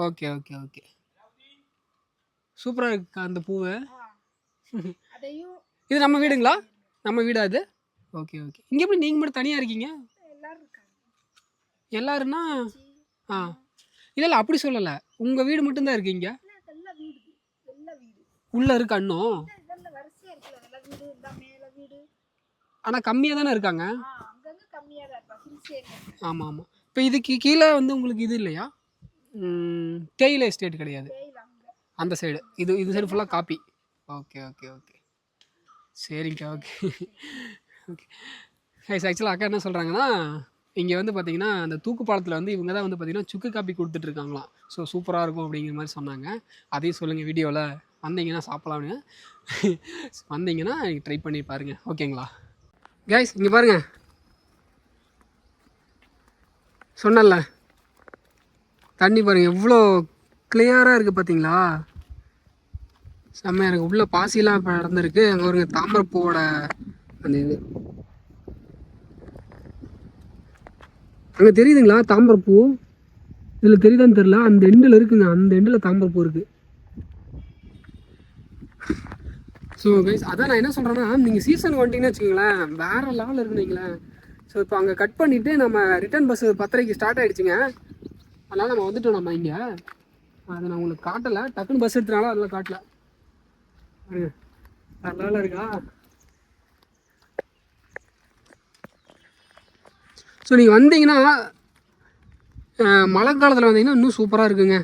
Speaker 1: Okay okay okay. சூப்பராக இருக்கு அந்த பூவை. இது நம்ம வீடுங்களா? நம்ம வீடா இது? Okay okay. இங்கே எப்படி நீங்கள் மட்டும் தனியாக இருக்கீங்க? எல்லாருன்னா இல்லை அப்படி சொல்லலை, உங்கள் வீடு மட்டும்தான் இருக்கீங்க? உள்ளே இருக்கு அண்ணும். ஆனால் கம்மியாக தானே இருக்காங்க. ஆமாம் ஆமாம். இப்போ இதுக்கு கீழே வந்து உங்களுக்கு இது இல்லையா? தேயிலை எஸ்டேட் கிடையாது அந்த சைடு. இது சைடு ஃபுல்லாக காப்பி. ஓகே ஓகே ஓகே, சரிங்க. ஓகே ஓகே கைஸ், ஆக்சுவலாக அக்கா என்ன சொல்கிறாங்கன்னா, இங்கே வந்து பார்த்தீங்கன்னா அந்த தூக்கு பாலத்தில் வந்து இவங்க தான் வந்து பார்த்தீங்கன்னா சுக்கு காப்பி கொடுத்துட்ருக்காங்களாம். ஸோ சூப்பராக இருக்கும் அப்படிங்கிற மாதிரி சொன்னாங்க. அதையும் சொல்லுங்கள் வீடியோவில், வந்தீங்கன்னா சாப்பிட்லான்னு. வந்தீங்கன்னா நீங்கள் ட்ரை பண்ணி பாருங்கள், ஓகேங்களா கைஸ். இங்கே பாருங்கள், சொன்னல தண்ணி பாருங்கள் எவ்வளோ கிளியராக இருக்குது பார்த்தீங்களா, செம்மையாக இருக்குது. உள்ளே பாசிலாம் இப்போ நடந்துருக்கு. அங்கே ஒரு தாமரைப்பூவோட அந்த இது அங்கே தெரியுதுங்களா தாமரைப்பூ, இதில் தெரியுதான்னு தெரில, அந்த எண்டில் இருக்குங்க, அந்த எண்டில் தாமரைப்பூ இருக்குது. ஸோ கைஸ், அதான் நான் என்ன சொல்கிறேன்னா, நீங்கள் சீசனுக்கு வந்துட்டீங்கன்னு வச்சுக்கோங்களேன், வேறு லெவலில் இருக்குங்களேன். ஸோ இப்போ அங்கே கட் பண்ணிவிட்டு நம்ம ரிட்டர்ன் பஸ் 10:30 ஸ்டார்ட் ஆகிடுச்சுங்க. அதனால் நம்ம வந்துட்டோம். நம்ம இங்கே அதை நான் உங்களுக்கு காட்டலை, டக்குன்னு பஸ் எடுத்துனாலும் அதெல்லாம் காட்டலை. வேறு இருக்கா. ஸோ நீங்கள் வந்தீங்கன்னா மழை காலத்தில் வந்தீங்கன்னா இன்னும் சூப்பராக இருக்குங்க.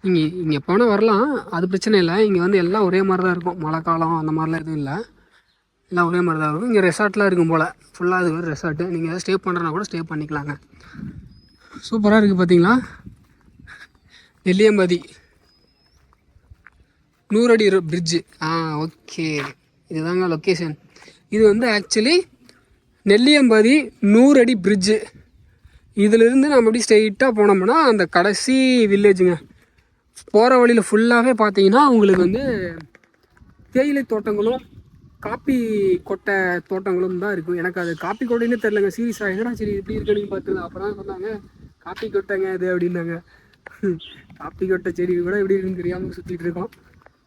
Speaker 1: நீங்கள் இங்கே எப்போனா வரலாம், அது பிரச்சனை இல்லை. இங்கே வந்து எல்லாம் ஒரே மாதிரி தான் இருக்கும். மழை காலம் அந்த மாதிரிலாம் எதுவும் இல்லை, எல்லாம் ஒரே மாதிரி தான் இருக்கும். இங்கே ரெசார்ட்லாம் இருக்கும் போல், ஃபுல்லாக அது ஒரு ரெசார்ட்டு. நீங்கள் எதாவது ஸ்டே பண்ணுறனா கூட ஸ்டே பண்ணிக்கலாங்க. சூப்பராக இருக்குது பார்த்தீங்களா. நெல்லியம்பதி 100 அடி பிரிட்ஜு. ஓகே, இதுதாங்க லொக்கேஷன். இது வந்து ஆக்சுவலி நெல்லியம்பதி 100 அடி பிரிட்ஜு. இதிலிருந்து நம்ம அப்படி ஸ்ட்ரெயிட்டாக போனோம்னா அந்த கடைசி வில்லேஜுங்க. போகிற வழியில் ஃபுல்லாகவே பார்த்தீங்கன்னா உங்களுக்கு வந்து தேயிலை தோட்டங்களும் காப்பி கொட்டை தோட்டங்களும் தான் இருக்கும். எனக்கு அது காப்பி கொட்டைன்னு தெரிலங்க, சீரியஸாக. என்னடா சரி இப்படி இருக்குன்னு பார்த்துருந்தேன். அப்புறம் தான் சொன்னாங்க காப்பி கொட்டைங்க இது அப்படின்னாங்க. காப்பி கொட்டை செடி கூட எப்படி இருக்குன்னு தெரியாமல் சுற்றிட்டு இருக்கோம்.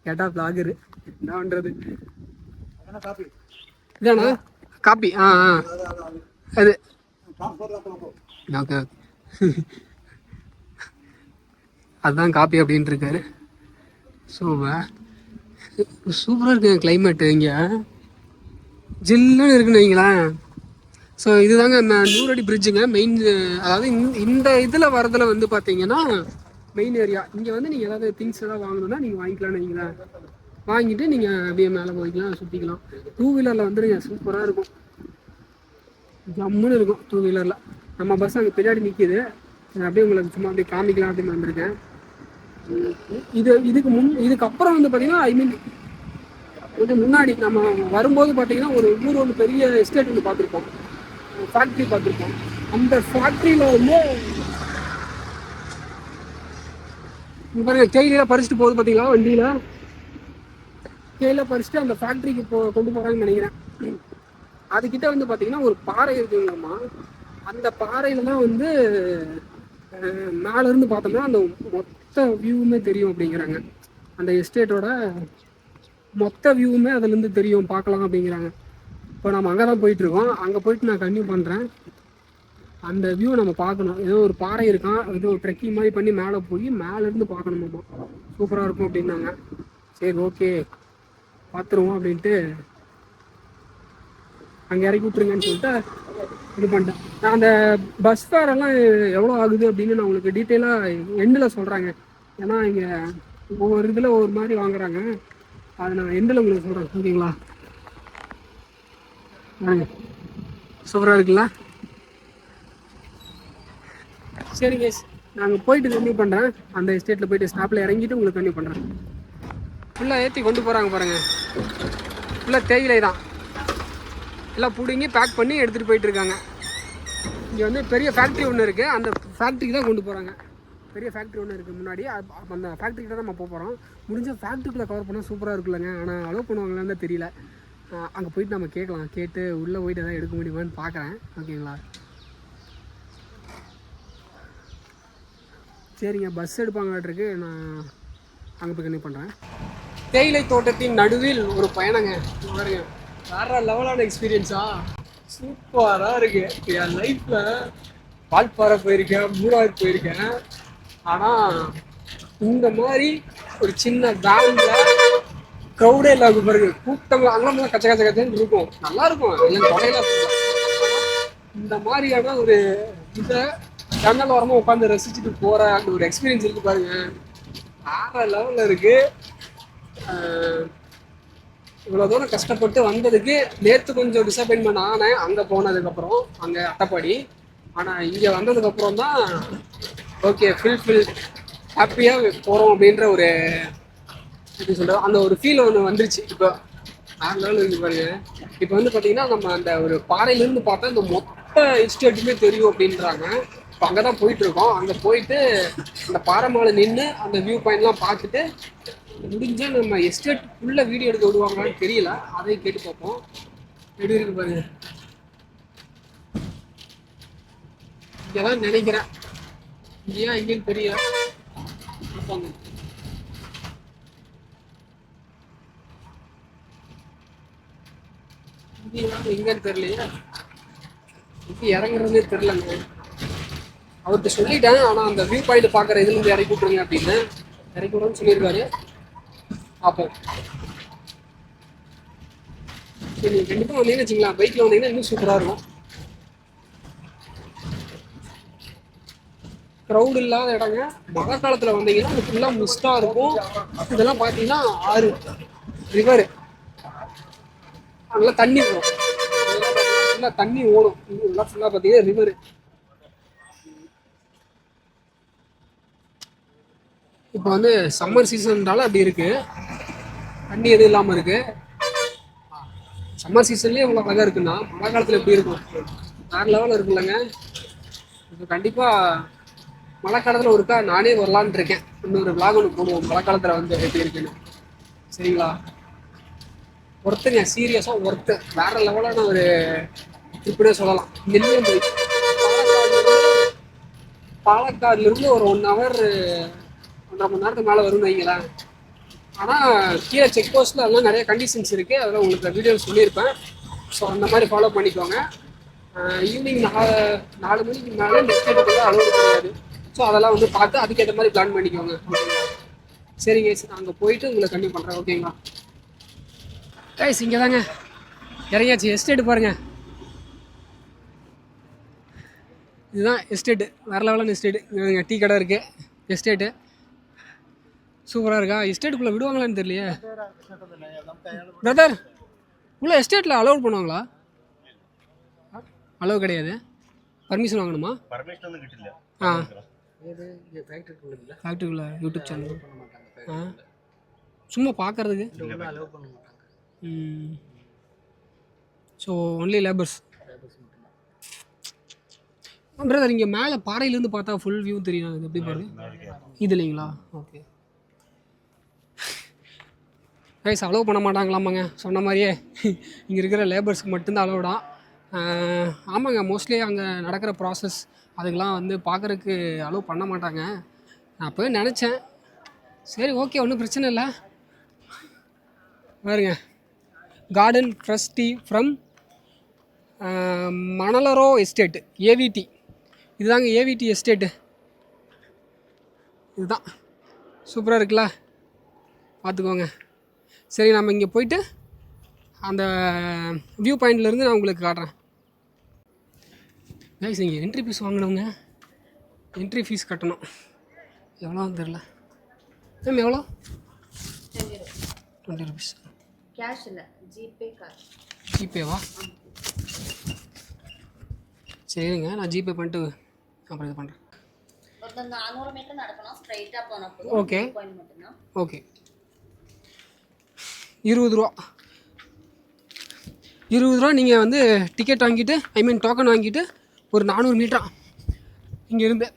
Speaker 1: கேட்டால் பிளாகரு என்ன பண்ணுறது. இதாண்ணா காப்பி. அது ஓகே, அதுதான் காப்பி அப்படின்ட்டு இருக்காரு. ஸோ சூப்பராக இருக்குங்க கிளைமேட்டு, இங்கே ஜில்லுன்னு இருக்குன்னு வைங்களேன். ஸோ இதுதாங்க 100 அடி பிரிட்ஜுங்க. மெயின், அதாவது இந்த இதில் வரதில் வந்து பார்த்தீங்கன்னா மெயின் ஏரியா. இங்கே வந்து நீங்கள் ஏதாவது திங்ஸ் எதாவது வாங்கணுன்னா நீங்கள் வாங்கிக்கலாம்னு வைங்களேன். வாங்கிட்டு நீங்கள் அப்படியே மேலே போய்க்கலாம், சுற்றிக்கலாம். 2 வீலரில் வந்துடுங்க, சூப்பராக இருக்கும், ஜம்முன்னு இருக்கும் 2 வீலரில். நம்ம பஸ் அங்கே பின்னாடி நிற்கிது, அப்படியே உங்களுக்கு சும்மா அப்படியே காமிக்கலாம் அப்படின்னு வந்திருக்கேன். இதுக்கப்புறம் வந்து பார்த்தீங்கன்னா ஐ மீன் கொஞ்சம் முன்னாடி நம்ம வரும்போது பார்த்தீங்கன்னா ஒரு ஊர் ஒன்று பெரிய எஸ்டேட் ஒன்று பார்த்துருப்போம், ஃபேக்ட்ரி பார்த்துருப்போம். அந்த ஃபேக்ட்ரியில் வந்து பாருங்கள் தேயிலாம் பறிச்சுட்டு போகுது பார்த்தீங்களா, வண்டியில் தேயிலை பறிச்சுட்டு அந்த ஃபேக்ட்ரிக்கு கொண்டு போகிறாங்கன்னு நினைக்கிறேன். அதுக்கிட்ட வந்து பார்த்தீங்கன்னா ஒரு பாறை இருக்குங்கம்மா. அந்த பாறையில் தான் வந்து மேலேருந்து பார்த்தோம்னா அந்த மொத்த வியூவுமே தெரியும் அப்படிங்கிறாங்க. அந்த எஸ்டேட்டோட மொத்த வியூவுமே அதுலேருந்து தெரியும், பார்க்கலாம் அப்படிங்கிறாங்க. இப்போ நம்ம அங்கே தான் போயிட்டுருக்கோம். அங்கே போயிட்டு நான் கன்டினியூ பண்ணுறேன். அந்த வியூ நம்ம பார்க்கணும். ஏதோ ஒரு பாறை இருக்கான், ஏதோ ஒரு ட்ரெக்கிங் மாதிரி பண்ணி மேலே போய் மேலேருந்து பார்க்கணுமாம்மா. சூப்பராக இருக்கும் அப்படின்னாங்க. சரி ஓகே பார்த்துருவோம் அப்படின்ட்டு அங்கே இறக்கி விட்ருங்கன்னு சொல்லிட்டு இது பண்ணிட்டேன். நான் அந்த பஸ் ஃபேரெல்லாம் எவ்வளோ ஆகுது அப்படின்னு நான் உங்களுக்கு டீட்டெயிலாக எண்டில் சொல்கிறாங்க. ஏன்னா இங்கே ஒவ்வொரு இதில் ஒவ்வொரு மாதிரி வாங்குறாங்க, அதை நான் எண்டில் உங்களுக்கு சொல்கிறேன், ஓகேங்களா. சூப்பராக இருக்குல்ல. சரிங்க, நாங்கள் போயிட்டு கன்டினியூ பண்ணுறேன். அந்த எஸ்டேட்டில் போயிட்டு ஸ்டாப்பில் இறங்கிட்டு உங்களுக்கு கன்டினியூ பண்ணுறேன். ஃபுல்லாக ஏற்றி கொண்டு போகிறாங்க பாருங்கள், ஃபுல்லாக தேயிலை தான், எல்லாம் பிடிங்கி பேக் பண்ணி எடுத்துகிட்டு போயிட்டுருக்காங்க. இங்கே வந்து பெரிய ஃபேக்ட்ரி ஒன்று இருக்குது, அந்த ஃபேக்ட்ரிக்கு தான் கொண்டு போகிறாங்க. பெரிய ஃபேக்ட்ரி ஒன்று இருக்குது முன்னாடி, அந்த ஃபேக்ட்ரிக்கு தான் நம்ம போகிறோம். முடிஞ்ச ஃபேக்ட்ரிக்குள்ளே கவர் பண்ணால் சூப்பராக இருக்குல்லங்க. ஆனால் அலோவ் பண்ணுவாங்களான்னு தான் தெரியல. அங்கே போயிட்டு நம்ம கேட்கலாம், கேட்டு உள்ளே போயிட்டு எதாவது எடுக்க முடியுமான்னு பார்க்குறேன், ஓகேங்களா. சரிங்க, பஸ் எடுப்பாங்களாட்டிருக்கு. நான் அங்கே போய் கன்டினியூ பண்ணுறேன். தேயிலை தோட்டத்தின் நடுவில் ஒரு பயணங்க பாருங்க. வேற லெவலான எக்ஸ்பீரியன்ஸா, சூப்பராக இருக்குது. என் லைஃப்பில் வால்பாறை போயிருக்கேன், மூணாறு போயிருக்கேன். ஆனால் இந்த மாதிரி ஒரு சின்ன வேனில் க்ரௌடே இல்லாத பாருங்க, கூட்டங்கள் அங்கெல்லாம் கச்ச கச்ச கச்சன்னு இருக்கும், நல்லாயிருக்கும். எல்லாம் தொலைலாம் இந்த மாதிரியான ஒரு இதை ஜன்னல் ஓரமாக உட்காந்து ரசிச்சுட்டு போகிற அந்த ஒரு எக்ஸ்பீரியன்ஸ் இருக்குது பாருங்க, வேற லெவலில் இருக்குது. இவ்வளோ தூரம் கஷ்டப்பட்டு வந்ததுக்கு நேற்று கொஞ்சம் டிசப்பாயின்மெண்ட் ஆனேன் அங்கே போனதுக்கப்புறம், அங்கே அட்டப்பாடி. ஆனால் இங்கே வந்ததுக்கப்புறம் தான் ஓகே ஃபில் ஹாப்பியாக போகிறோம் அப்படின்ற ஒரு எப்படி சொல்கிறது அந்த ஒரு ஃபீல் ஒன்று வந்துருச்சு. இப்போ வேற லெவலில் இருக்கு பாருங்க. இப்போ வந்து பார்த்தீங்கன்னா நம்ம அந்த ஒரு பாறையிலேருந்து பார்த்தா இந்த மொத்த எஸ்டேட்டுமே தெரியும் அப்படின்றாங்க. இப்போ அங்கே தான் போயிட்டுருக்கோம். அங்கே போயிட்டு அந்த பாறை மேலே நின்று அந்த வியூ பாயிண்ட்லாம் பார்த்துட்டு முடிஞ்சால் நம்ம எஸ்டேட் ஃபுல்லாக வீடியோ எடுக்க விடுவாங்களான்னு தெரியல. அதையும் கேட்டு பார்ப்போம். எப்படி இருக்கு பாருங்க. இங்கே தான் நினைக்கிறேன். இங்கேயா எங்கேன்னு தெரியல. எங்கன்னு தெரியலையே. எப்படி இறங்குறதுனே தெரியலங்க. அவர்கிட்ட சொல்லிட்டேன். ஆனால் அந்த வியூ பாயிண்ட் பார்க்குற இதுலேருந்து இறக்கி விட்ருங்க அப்படின்னு இறக்கி விடுறோன்னு சொல்லியிருக்காரு. பார்ப்போம். சரி நீங்கள் கண்டிப்பாக வந்தீங்கன்னு வச்சுக்கலாம். பைக்கில் வந்தீங்கன்னா இன்னும் சூப்பராக இருக்கும். க்ரௌட் இல்லாத இடங்க. மழை காலத்தில் வந்தீங்கன்னா அது ஃபுல்லாக மிஸ்டாக இருக்கும். இதெல்லாம் பார்த்தீங்கன்னா ஆறு ரிவரு நல்லா தண்ணி வரும். ஃபுல்லாக தண்ணி ஓடும். இதெல்லாம் ஃபுல்லாக பார்த்தீங்கன்னா ரிவரு. இப்போ வந்து சம்மர் சீசன்றால அப்படி இருக்கு. தண்ணி எதுவும் இல்லாமல் இருக்கு. சம்மர் சீசன்லேயே இவ்வளோ அழகாக இருக்குன்னா மழை காலத்தில் எப்படி இருக்கும்? வேறு லெவலில் இருக்குல்லங்க. இப்போ கண்டிப்பாக மழை காலத்தில் ஒருக்கா நானே வரலான்ட்டு இருக்கேன். இன்னொரு விளாக் ஒன்று போடுவோம் மழை காலத்தில் வந்து எப்படி இருக்குன்னு. சரிங்களா? ஒருத்தங்க சீரியஸாக ஒருத்த வேறு லெவலான ஒரு ட்ரிப்புனே சொல்லலாம். இங்கேருந்து போய் பாலக்காடுலேருந்து ஒரு 1 hour 1.5 மணி நேரத்துக்கு மேலே வரும்னு வைங்களேன். ஆனால் கீழே செக் போஸ்ட்டில் அதெல்லாம் நிறைய கண்டிஷன்ஸ் இருக்குது. அதெல்லாம் உங்களுக்கு வீடியோ சொல்லியிருப்பேன். ஸோ அந்த மாதிரி ஃபாலோ பண்ணிக்கோங்க. ஈவினிங் 4 மணிக்கு மேலே நெக்ஸ்ட் அலோடு கிடையாது. ஸோ அதெல்லாம் வந்து பார்த்து அதுக்கேற்ற மாதிரி பிளான் பண்ணிக்கோங்க. ஓகேங்களா? சரிங்க, நான் அங்கே போயிட்டு உங்களை கண்டிப்பாக பண்ணுறேன். ஓகேங்களா கைஸ்? இங்கே தாங்க இறங்கியாச்சு. எஸ்டேட்டு பாருங்கள். இதுதான் எஸ்டேட்டு. வேறு லெவலான எஸ்டேட்டு. இங்கே டீ கடை இருக்குது. எஸ்டேட்டு சூப்பராக இருக்கா? எஸ்டேட்டுக்குள்ளே விடுவாங்களான்னு தெரியலையே. பிரதர், உள்ள எஸ்டேட்டில் அலோவ் பண்ணுவாங்களா? அலோவ் கிடையாது. பர்மிஷன் வாங்கணுமா? ஆ, ஃபேக்ட்ரிக்குள்ளே யூடியூப் சேனல் சும்மா பார்க்குறதுக்கு. So only labours. பிரதர், இங்கே மேலே பாறையிலேருந்து பார்த்தா ஃபுல் வியூ தெரியும். அது எப்படி பாருங்க. இது இல்லைங்களா? ஓகே கைஸ், அலோவ் பண்ண மாட்டாங்களாமாங்க. சொன்ன மாதிரியே இங்கே இருக்கிற லேபர்ஸ்க்கு மட்டும்தான் அலோவ்டான். ஆமாங்க, மோஸ்ட்லி அங்கே நடக்கிற ப்ராசஸ் அதுக்கெலாம் வந்து பார்க்குறதுக்கு அலோவ் பண்ண மாட்டாங்க. நான் அப்போவே நினச்சேன். சரி ஓகே, ஒன்றும் பிரச்சனை இல்லை. பாருங்க, கார்டன் ஃப்ரெஷ் டீ ஃப்ரம் மணலரோ எஸ்டேட்டு, ஏவிடி. இதுதாங்க ஏவிடி எஸ்டேட்டு. இதுதான் சூப்பராக இருக்குல்ல, பார்த்துக்கோங்க. சரி, நம்ம இங்கே போயிட்டு அந்த வியூ பாயிண்ட்லேருந்து நான் உங்களுக்கு காட்டுறேன். கைஸ், இங்கே என்ட்ரி ஃபீஸ் வாங்கினவங்க என்ட்ரி ஃபீஸ் கட்டணும். எவ்வளோன்னு தெரில. மேம் எவ்வளோ? 20 rupees.
Speaker 2: கேஷ் இல்லை, ஜிபே கார்டு.
Speaker 1: ஜிபேவா? சரிங்க, நான் ஜிபே பண்ணிட்டு அப்புறம் இது பண்ணுறேன்.
Speaker 2: ஒரு 400 மீட்டர் நடக்கணும், ஸ்ட்ரைட்டாக போனால்.
Speaker 1: ஓகே
Speaker 2: மட்டும்தான்.
Speaker 1: ஓகே. 20 ரூபா. 20 ரூபா. நீங்கள் வந்து டிக்கெட் வாங்கிட்டு, டோக்கன் வாங்கிட்டு ஒரு 400 மீட்டரா இங்கேருந்து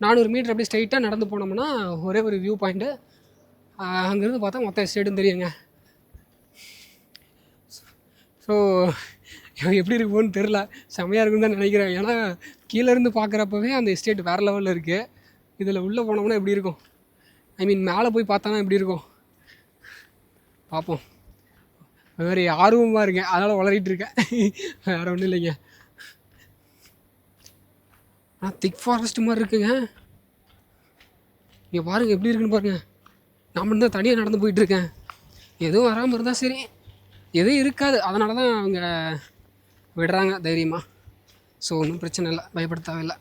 Speaker 1: 400 மீட்டர் அப்படியே ஸ்ட்ரைட்டாக நடந்து போனோம்னா ஒரே ஒரு வியூ பாயிண்ட்டு. அங்கேருந்து பார்த்தா மொத்த எஸ்டேட்டும் தெரியுங்க. ஸோ எப்படி இருக்குன்னு தெரில. செம்மையாக இருக்குன்னு தான் நினைக்கிறேன். ஏன்னா கீழேருந்து பார்க்குறப்பவே அந்த எஸ்டேட் வேறு லெவலில் இருக்குது. இதில் உள்ளே போனோம்னா எப்படி இருக்கும்? மேலே போய் பார்த்தானா எப்படி இருக்கும் பார்ப்போம். வேறு ஆர்வமாக இருக்கேன், அதனால் வளரிட்டு இருக்கேன். வேறு ஒன்றும் இல்லைங்க. ஆனால் திக் ஃபாரஸ்ட் மாதிரி இருக்குங்க. இங்கே பாருங்கள் எப்படி இருக்குன்னு பாருங்கள். நான் மட்டும் தான் தனியாக நடந்து போயிட்டுருக்கேன். எதுவும் வராமல் இருந்தால் சரி, எதுவும் இருக்காது. அதனால தான் அவங்க விடுறாங்க தைரியமாக. ஸோ ஒன்றும் பிரச்சனை இல்லை, பயப்பட தேவையில்லை.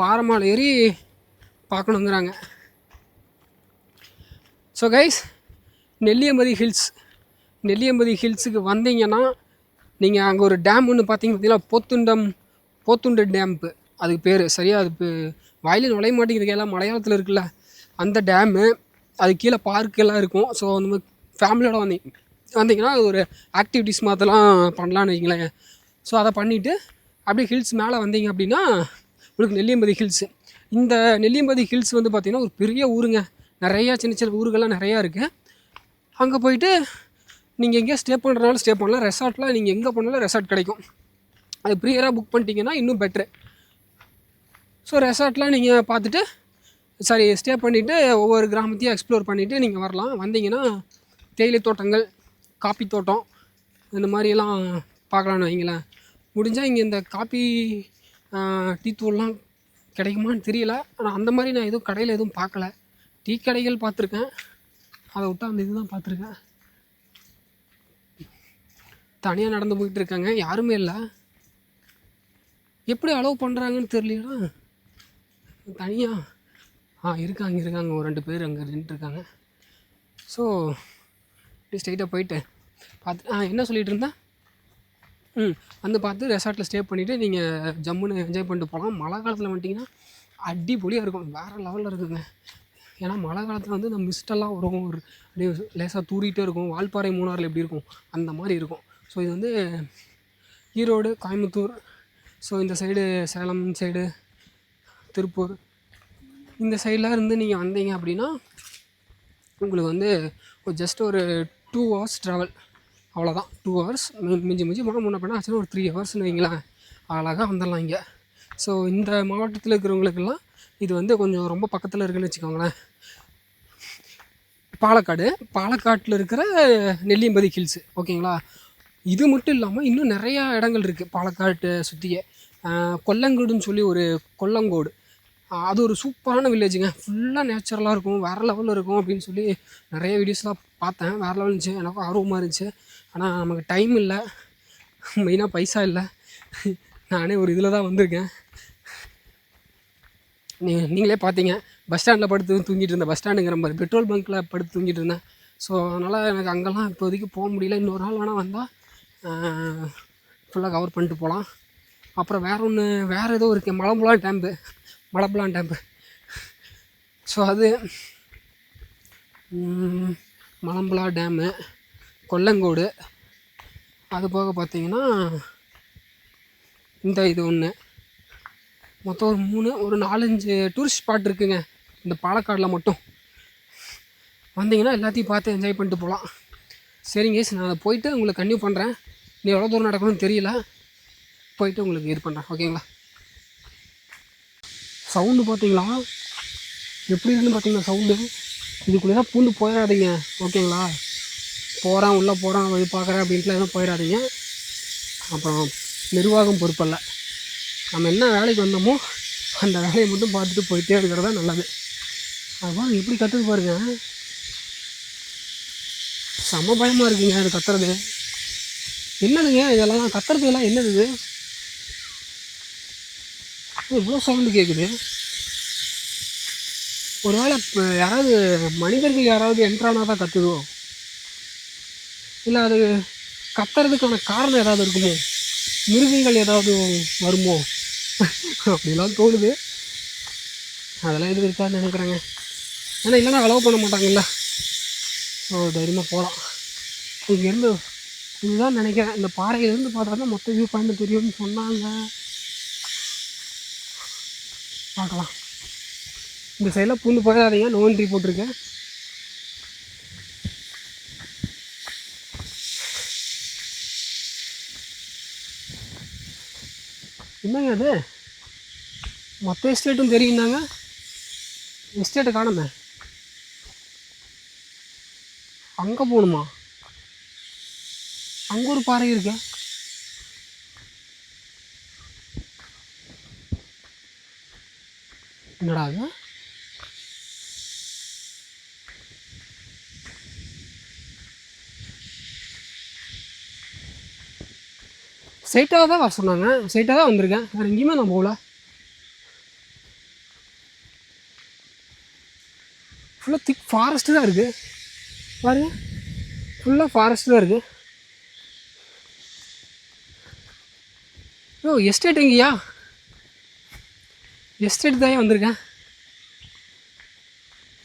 Speaker 1: பாறைமாலை ஏறி பார்க்கணுங்கிறாங்க. ஸோ கைஸ், நெல்லியம்பதி ஹில்ஸுக்கு வந்தீங்கன்னா நீங்கள் அங்கே ஒரு டேம் ஒன்று பார்த்தீங்கன்னா போத்துண்ட டேம்ப்பு அதுக்கு பேர் சரியாக அது வாயில நுழைய மாட்டேங்குது எல்லாம் மலையாளத்தில் இருக்குல்ல அந்த டேமு அது கீழே பார்க்கெல்லாம் இருக்கும். ஸோ அந்த மாதிரி ஃபேமிலியோட வந்தீங்கன்னா அது ஒரு ஆக்டிவிட்டீஸ் மாதிரிலாம் பண்ணலான்னு வைங்களேன். ஸோ அதை பண்ணிவிட்டு அப்படியே ஹில்ஸ் மேலே வந்தீங்க அப்படின்னா உங்களுக்கு நெல்லியம்பதி ஹில்ஸு. இந்த நெல்லியம்பதி ஹில்ஸ் வந்து பார்த்திங்கன்னா ஒரு பெரிய ஊருங்க. நிறையா சின்ன ஊருகள்லாம் நிறையா இருக்குது. அங்கே போயிட்டு நீங்கள் எங்கேயா ஸ்டே பண்ணுறதுனாலும் ஸ்டே பண்ணலாம். ரெசார்ட்டில் நீங்கள் எங்கே போனாலும் ரெசார்ட் கிடைக்கும். அது ப்ரீயராக புக் பண்ணிட்டீங்கன்னா இன்னும் பெட்ரு. ஸோ ரெசார்ட்லாம் நீங்கள் பார்த்துட்டு ஸ்டே பண்ணிவிட்டு ஒவ்வொரு கிராமத்தையும் எக்ஸ்ப்ளோர் பண்ணிவிட்டு நீங்கள் வரலாம். வந்தீங்கன்னா தேயிலை தோட்டங்கள், காப்பி தோட்டம் இந்த மாதிரியெல்லாம் பார்க்கலான்னு வைங்களேன். முடிஞ்சால் இங்கே இந்த காப்பி டீ தூள்லாம் கிடைக்குமான்னு தெரியல. ஆனால் அந்த மாதிரி நான் எதுவும் கடையில் எதுவும் பார்க்கல. டீ கடைகள் பார்த்துருக்கேன், அதை விட்டு அந்த இதுதான் பார்த்துருக்கேன். தனியாக நடந்து போயிட்டு இருக்காங்க, யாருமே இல்லை. எப்படி அலோவ் பண்ணுறாங்கன்னு தெரியலையா தனியாக இருக்காங்க ஒரு 2 பேர் அங்கே நின்றுருக்காங்க. ஸோ இப்படி ஸ்ட்ரைட்டாக போயிட்டு பார்த்து என்ன சொல்லிகிட்டு இருந்தேன் வந்து பார்த்து ரெசார்ட்டில் ஸ்டே பண்ணிவிட்டு நீங்கள் ஜம்முன்னு என்ஜாய் பண்ணிட்டு போகலாம். மழை காலத்தில் வந்துட்டிங்கன்னா அடிப்பொலியாக இருக்கும், வேறு லெவலில் இருக்குங்க. ஏன்னா மழை காலத்தில் வந்து இந்த மிஸ்டெல்லாம் வரும், ஒரு அப்படியே லேசாக தூரிகிட்டே இருக்கும். வால்பாறை மூணாறில் எப்படி இருக்கும் அந்த மாதிரி இருக்கும். ஸோ இது வந்து ஈரோடு, கோயம்புத்தூர், ஸோ இந்த சைடு சேலம் சைடு, திருப்பூர் இந்த சைடெலாம் இருந்து நீங்கள் வந்தீங்க அப்படின்னா உங்களுக்கு வந்து ஜஸ்ட் ஒரு 2 hours ட்ராவல், அவ்வளோதான். 2 hours மிஞ்சி போனால் முன்ன பண்ணால் ஆச்சுன்னா ஒரு 3 ஹவர்ஸ்னு வைங்களேன், அழகாக வந்துடலாம் இங்கே. ஸோ இந்த மாவட்டத்தில் இருக்கிறவங்களுக்கெல்லாம் இது வந்து கொஞ்சம் ரொம்ப பக்கத்தில் இருக்குதுன்னு வச்சுக்கோங்களேன். பாலக்காட்டில் இருக்கிற நெல்லியம்பதி ஹில்ஸு, ஓகேங்களா. இது மட்டும் இல்லாமல் இன்னும் நிறையா இடங்கள் இருக்குது பாலக்காட்டை சுற்றியே. கொல்லங்கோடுன்னு சொல்லி ஒரு கொல்லங்கோடு, அது ஒரு சூப்பரான வில்லேஜுங்க. ஃபுல்லாக நேச்சுரலாக இருக்கும், வேறு லெவலில் இருக்கும் அப்படின்னு சொல்லி நிறைய வீடியோஸ்லாம் பார்த்தேன். வேறு லெவல் இருந்துச்சு, எனக்கும் ஆர்வமாக இருந்துச்சு. ஆனால் நமக்கு டைம் இல்லை, மெயினாக பைசா இல்லை. நானே ஒரு இதில் தான் வந்திருக்கேன். நீங்களே பார்த்தீங்க, பஸ் ஸ்டாண்டில் படுத்து தூங்கிட்டு இருந்தேன். பஸ் ஸ்டாண்டுங்கிற மாதிரி பெட்ரோல் பங்க்கில் படுத்து தூங்கிட்டு இருந்தேன். ஸோ அதனால் எனக்கு அங்கெல்லாம் இப்போதைக்கு போக முடியல. இன்னொரு நாள் வேணால் வந்தால் ஃபுல்லாக கவர் பண்ணிட்டு போகலாம். அப்புறம் வேறு ஏதோ இருக்குது, மலம்புலான் டேம்பு. ஸோ அது மலம்புலா டேமு, கொல்லங்கோடு, அது போக பார்த்திங்கன்னா இந்த இது ஒன்று, மொத்தம் ஒரு 4-5 டூரிஸ்ட் ஸ்பாட் இருக்குதுங்க இந்த பாலக்காடில் மட்டும். வந்தீங்கன்னா எல்லாத்தையும் பார்த்து என்ஜாய் பண்ணிட்டு போகலாம். சரிங்க, நான் அதை போயிட்டு உங்களுக்கு கன்டினியூ பண்ணுறேன். நீ எவ்வளோ தூரம் நடக்கணும்னு தெரியல, போயிட்டு உங்களுக்கு இது பண்ணுறேன், ஓகேங்களா. சவுண்டு பார்த்தீங்களா எப்படி இருக்குன்னு பார்த்தீங்களா சவுண்டு. இதுக்குள்ளே தான் பூந்து போயிடாதீங்க, ஓகேங்களா. உள்ளே போகிறான் வழி பார்க்குறேன் அப்படின்ட்டுலாம் எதுவும் போயிடாதீங்க. அப்புறம் நிர்வாகம் பொறுப்பல்ல, நம்ம என்ன வேலைக்கு வந்தோமோ அந்த வேலையை மட்டும் பார்த்துட்டு போயிட்டே இருக்கிறதா நல்லது. அதுதான் எப்படி கற்றுக்கு பாருங்க, செம்ம பயமாக இருக்குங்க அது கத்துறது. என்னதுங்க இதெல்லாம் கத்துறதுலாம் என்னது இது? இவ்வளோ சவுண்டு கேட்குது. ஒருவேளை இப்போ யாராவது மனிதர்கள் யாராவது என்ட்ரானால் தான் கற்றுதோ, இல்லை அது கத்துறதுக்கான காரணம் ஏதாவது இருக்குமோ, மிருகங்கள் ஏதாவது வருமோ அப்படிலாம் தோணுது. அதெல்லாம் எதுவும் இருக்காதுன்னு நினைக்கிறேங்க. ஏன்னா இல்லைன்னா அலோவ் பண்ண மாட்டாங்கல்ல. ஸோ தைரியமாக போகலாம். இங்கேருந்து இதுதான் நினைக்கிறேன், இந்த பாறையிலேருந்து பார்த்தா தான் மொத்த வியூ பாயிண்ட் தெரியும்னு சொன்னாங்க. பார்க்கலாம். இந்த சைடில் பூந்து போயிடாதீங்க, நோ என்ட்ரி போட்டிருக்கேன். என்னங்க அது, மொத்த எஸ்டேட்டும் தெரியும்னாங்க, எஸ்டேட்டை காணுமே. அங்கே போகணுமா? அங்கே ஒரு பாறை இருக்கு. என்னடா அது? ஸ்ட்ரைட்டாக தான் வர சொன்னாங்க, ஸ்ட்ரைட்டாக தான் வந்திருக்கேன், வேறு எங்கேயுமே நான் போகல. ஃபுல்லாக திக் ஃபாரஸ்ட்டு தான் இருக்குது பாருங்க. ஃபுல்லாக ஃபாரஸ்ட் தான் இருக்குது. ஓ எஸ்டேட் எங்கேயா? எஸ்டேட் தான் வந்திருக்கேன்.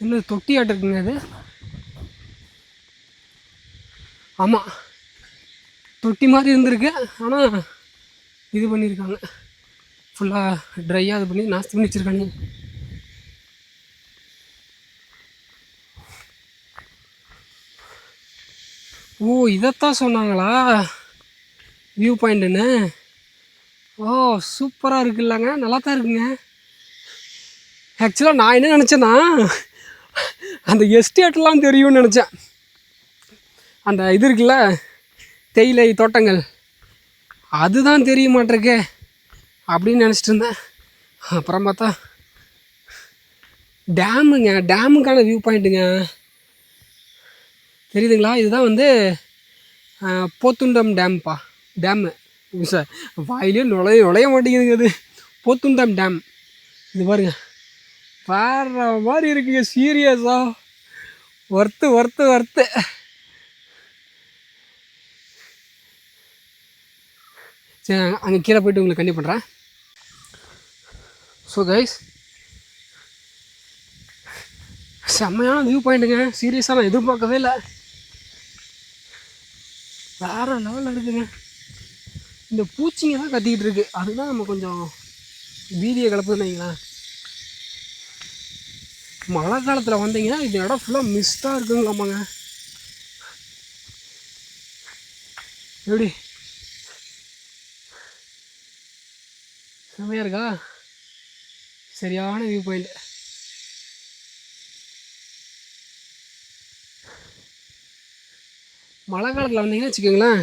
Speaker 1: இன்னும் தொட்டி ஆட்டு இருக்குங்க அது. ஆமாம், தொட்டி மாதிரி இருந்திருக்கு. ஆனால் இது பண்ணியிருக்காங்க, ஃபுல்லாக ட்ரையாக இது பண்ணி நாஸ்தி பண்ணி வச்சுருக்காங்க. ஓ இதைத்தான் சொன்னாங்களா வியூ பாயிண்ட்டுன்னு? ஓ சூப்பராக இருக்குல்லங்க, நல்லா தான் இருக்குங்க. ஆக்சுவலாக நான் என்ன நினச்சேன்னா அந்த எஸ்டேட்லாம் தெரியும்னு நினச்சேன். அந்த இது இருக்குல்ல தேயிலை தோட்டங்கள், அதுதான் தெரிய மாட்டேருக்கு அப்படின்னு நினச்சிட்டு இருந்தேன். அப்புறம் பார்த்தா டேமுங்க, டேமுக்கான வியூ பாயிண்ட்டுங்க. தெரியுதுங்களா? இதுதான் வந்து போத்துண்டம் டேம்ப்பா. டேமு சார் வாயிலே நுழைய மாட்டேங்குதுங்க. அது போத்துண்டம் டேம். இது பாருங்க, வேற மாதிரி இருக்குங்க. சீரியஸாக ஒர்த்து. சரி, அங்கே கீழே போய்ட்டு உங்களுக்கு கண்டிப்பாக பண்ணுறேன். ஸோ கைஸ், செம்மையான வியூ பாயிண்ட்டுங்க. சீரியஸாக நான் எதிர்பார்க்கவே இல்லை. வேறு லெவலில் இருக்குங்க. இந்த பூச்சிங்க தான் கத்திக்கிட்டு இருக்கு, அதுதான் நம்ம கொஞ்சம் வீதியை கிளப்புதுன்னு வைங்களேன். மழை காலத்தில் வந்தீங்கன்னா இந்த இடம் ஃபுல்லாக மிஸ்டாக இருக்குங்களாமாங்க. எப்படி செம்மையாக இருக்கா? சரியான வியூ பாயிண்ட். மழை காலத்தில் வந்தீங்கன்னா வச்சுக்கோங்களேன்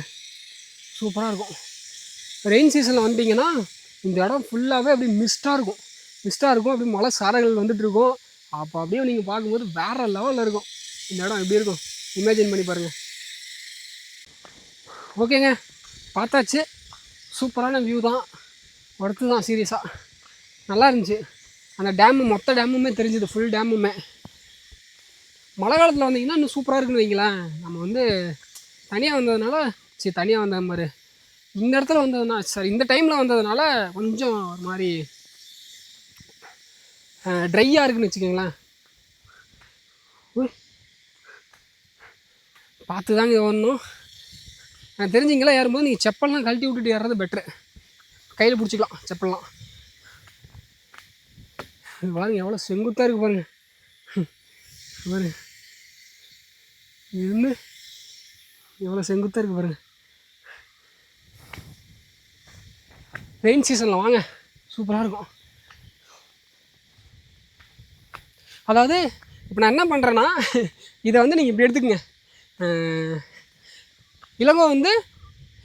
Speaker 1: சூப்பராக இருக்கும். ரெயின் சீசனில் வந்தீங்கன்னா இந்த இடம் ஃபுல்லாகவே அப்படியே மிஸ்டாக இருக்கும். அப்படியே மழை சாரங்கள் வந்துட்டுருக்கும். அப்போ அப்படியே நீங்கள் பார்க்கும்போது வேறு லெவலில் இருக்கும். இந்த இடம் எப்படி இருக்கும் இமேஜின் பண்ணி பாருங்கள். ஓகேங்க, பார்த்தாச்சு. சூப்பரான வியூ தான், ஒர்த்து தான். சீரியஸாக நல்லா இருந்துச்சு. அந்த டேமு, மொத்த டேமுமே தெரிஞ்சுது, ஃபுல் டேமுமே. மழை காலத்தில் வந்தீங்கன்னா இன்னும் சூப்பராக இருக்குன்னு வைங்களேன். நம்ம வந்து தனியாக வந்ததுனால, தனியாக வந்த மாதிரி இந்த இடத்துல வந்ததுனா, இந்த டைமில் வந்ததுனால கொஞ்சம் ஒரு மாதிரி ட்ரையாக இருக்குன்னு வச்சுக்கோங்களேன். பார்த்து தாங்க வரணும். நான் தெரிஞ்சிங்களா ஏறும்போது நீங்கள் செப்பல்லாம் கழட்டி விட்டுட்டு ஏறுறது பெட்ரு. கையில் பிடிச்சிக்கலாம் செப்பல்லாம். பாருங்க எவ்வளோ செங்குத்தாக இருக்குது பாருங்க. பாருங்க இருந்து எவ்வளோ செங்குத்தாக இருக்குது பாருங்க. ரெயின் சீசனில் வாங்க, சூப்பராக இருக்கும். அதாவது இப்போ நான் என்ன பண்ணுறேன்னா, இதை வந்து நீங்கள் இப்படி எடுத்துக்கங்க. இளங்கோ வந்து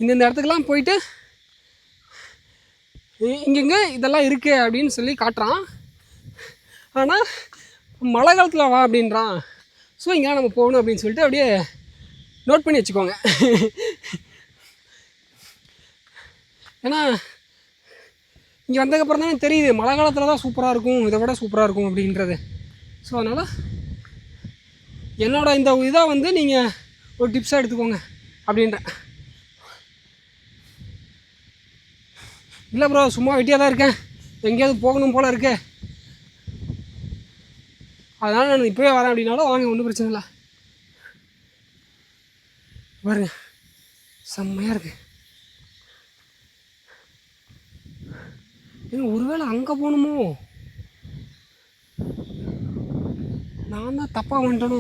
Speaker 1: இந்த இடத்துக்கெல்லாம் போயிட்டு இங்கெங்கே இதெல்லாம் இருக்குது அப்படின்னு சொல்லி காட்டுறான். ஆனால் மழை காலத்தில் வா அப்படின்றான். ஸோ இங்கெல்லாம் நம்ம போகணும் அப்படின்னு சொல்லிட்டு அப்படியே நோட் பண்ணி வச்சுக்கோங்க. ஏன்னா இங்கே வந்ததுக்கப்புறம் தானே தெரியுது மழை காலத்தில் தான் சூப்பராக இருக்கும், இதை விட சூப்பராக இருக்கும் அப்படின்றது. ஸோ அதனால் என்னோடய இந்த இதாக வந்து நீங்கள் ஒரு டிப்ஸாக எடுத்துக்கோங்க அப்படின்றேன். இல்லை ப்ரோ, சும்மா வெட்டியாக தான் இருக்கேன், எங்கேயாவது போகணும் போல் இருக்கு, அதனால் நான் இப்போவே வரேன் அப்படின்னாலும் வாங்க, ஒன்றும் பிரச்சனை இல்லை. பாருங்க செம்மையாக இருக்கு. ஏங்க ஒருவேளை அங்கே போகணுமோ? நான் தான் தப்பாக வந்துட்டனோ?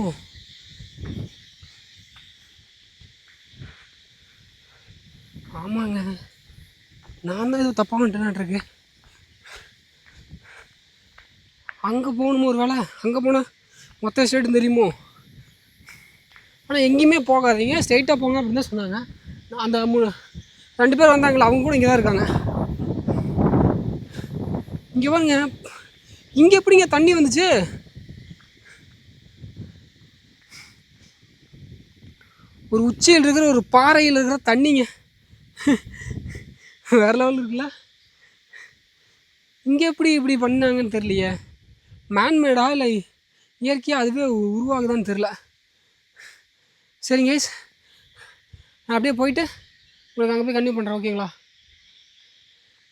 Speaker 1: ஆமாங்க, நான் தான் எதுவும் தப்பாக வந்துட்டேனான்ருக்கு. அங்கே போகணுமோ ஒரு வேளை? அங்கே போனால் மொத்த ஸ்டேட்டும் தெரியுமோ? ஆனால் எங்கேயுமே போகாதீங்க, ஸ்ட்ரெயிட்டாக போங்க அப்படின்னு தான் சொன்னாங்க. அந்த 2 பேர் வந்தாங்களே அவங்க கூட இங்கே தான் இருக்காங்க. இங்கே பாருங்க, இங்கே எப்படிங்க தண்ணி வந்துச்சு? ஒரு உச்சியில் இருக்கிற ஒரு பாறையில் இருக்கிற தண்ணிங்க, வேறு லெவலில் இருக்குல்ல. இங்கே எப்படி இப்படி பண்ணாங்கன்னு தெரியலையே. மேன்மேடா இல்லை இயற்கையாக அதுவே உருவாகுதான்னு தெரில. சரிங்க கைஸ், நான் அப்படியே போயிட்டு உங்களுக்கு அங்கே போய் கண்டினியூ பண்ணுறேன். ஓகேங்களா?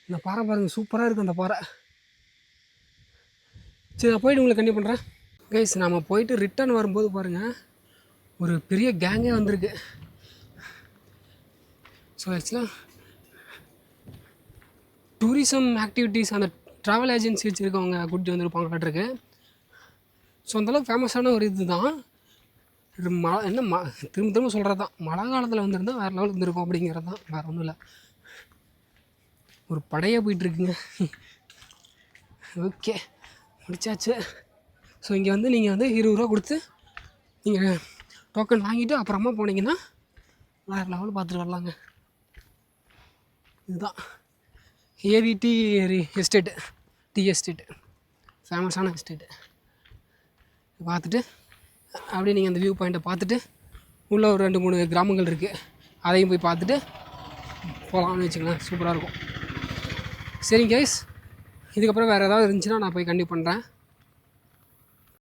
Speaker 1: இந்த பாறை பாருங்கள், சூப்பராக இருக்குது அந்த பாறை. சரி, நான் போயிட்டு உங்களுக்கு கண்டினியூ பண்ணுறேன். கைஸ், நம்ம போயிட்டு ரிட்டர்ன் வரும்போது பாருங்கள், ஒரு பெரிய கேங்கே வந்திருக்கு. ஸோ ஆக்சுவலாக டூரிசம் ஆக்டிவிட்டீஸ் அந்த ட்ராவல் ஏஜென்சி வச்சுருக்கவங்க கூட்டி வந்துருப்பாங்களாட்டிருக்கு. ஸோ அந்தளவுக்கு ஃபேமஸான ஒரு இது தான். திரும்ப திரும்ப சொல்கிறது தான், மழை காலத்தில் வந்திருந்தால் வேறு லெவலில் இருந்திருக்கும் அப்படிங்கிறது தான், வேறு ஒன்றும் இல்லை. ஒரு படையாக போயிட்டுருக்குங்க. ஓகே, முடிச்சாச்சு. ஸோ இங்கே வந்து நீங்கள் வந்து 20 ரூபா கொடுத்து நீங்கள் டோக்கன் வாங்கிட்டு அப்புறமா போனீங்கன்னா வேறு லெவலில் பார்த்துட்டு வரலாங்க. இதுதான் ஏவிடி எஸ்டேட்டு, டீ எஸ்டேட்டு, ஃபேமஸான எஸ்டேட்டு. பார்த்துட்டு அப்படியே நீங்கள் அந்த வியூ பாயிண்ட்டை பார்த்துட்டு உள்ளே ஒரு 2-3 கிராமங்கள் இருக்குது, அதையும் போய் பார்த்துட்டு போகலாம்னு வச்சுக்கலாம். சூப்பராக இருக்கும். சரிங்க கைஸ், இதுக்கப்புறம் வேறு ஏதாவது இருந்துச்சுன்னா நான் போய் கண்டிப்பாக பண்ணுறேன்.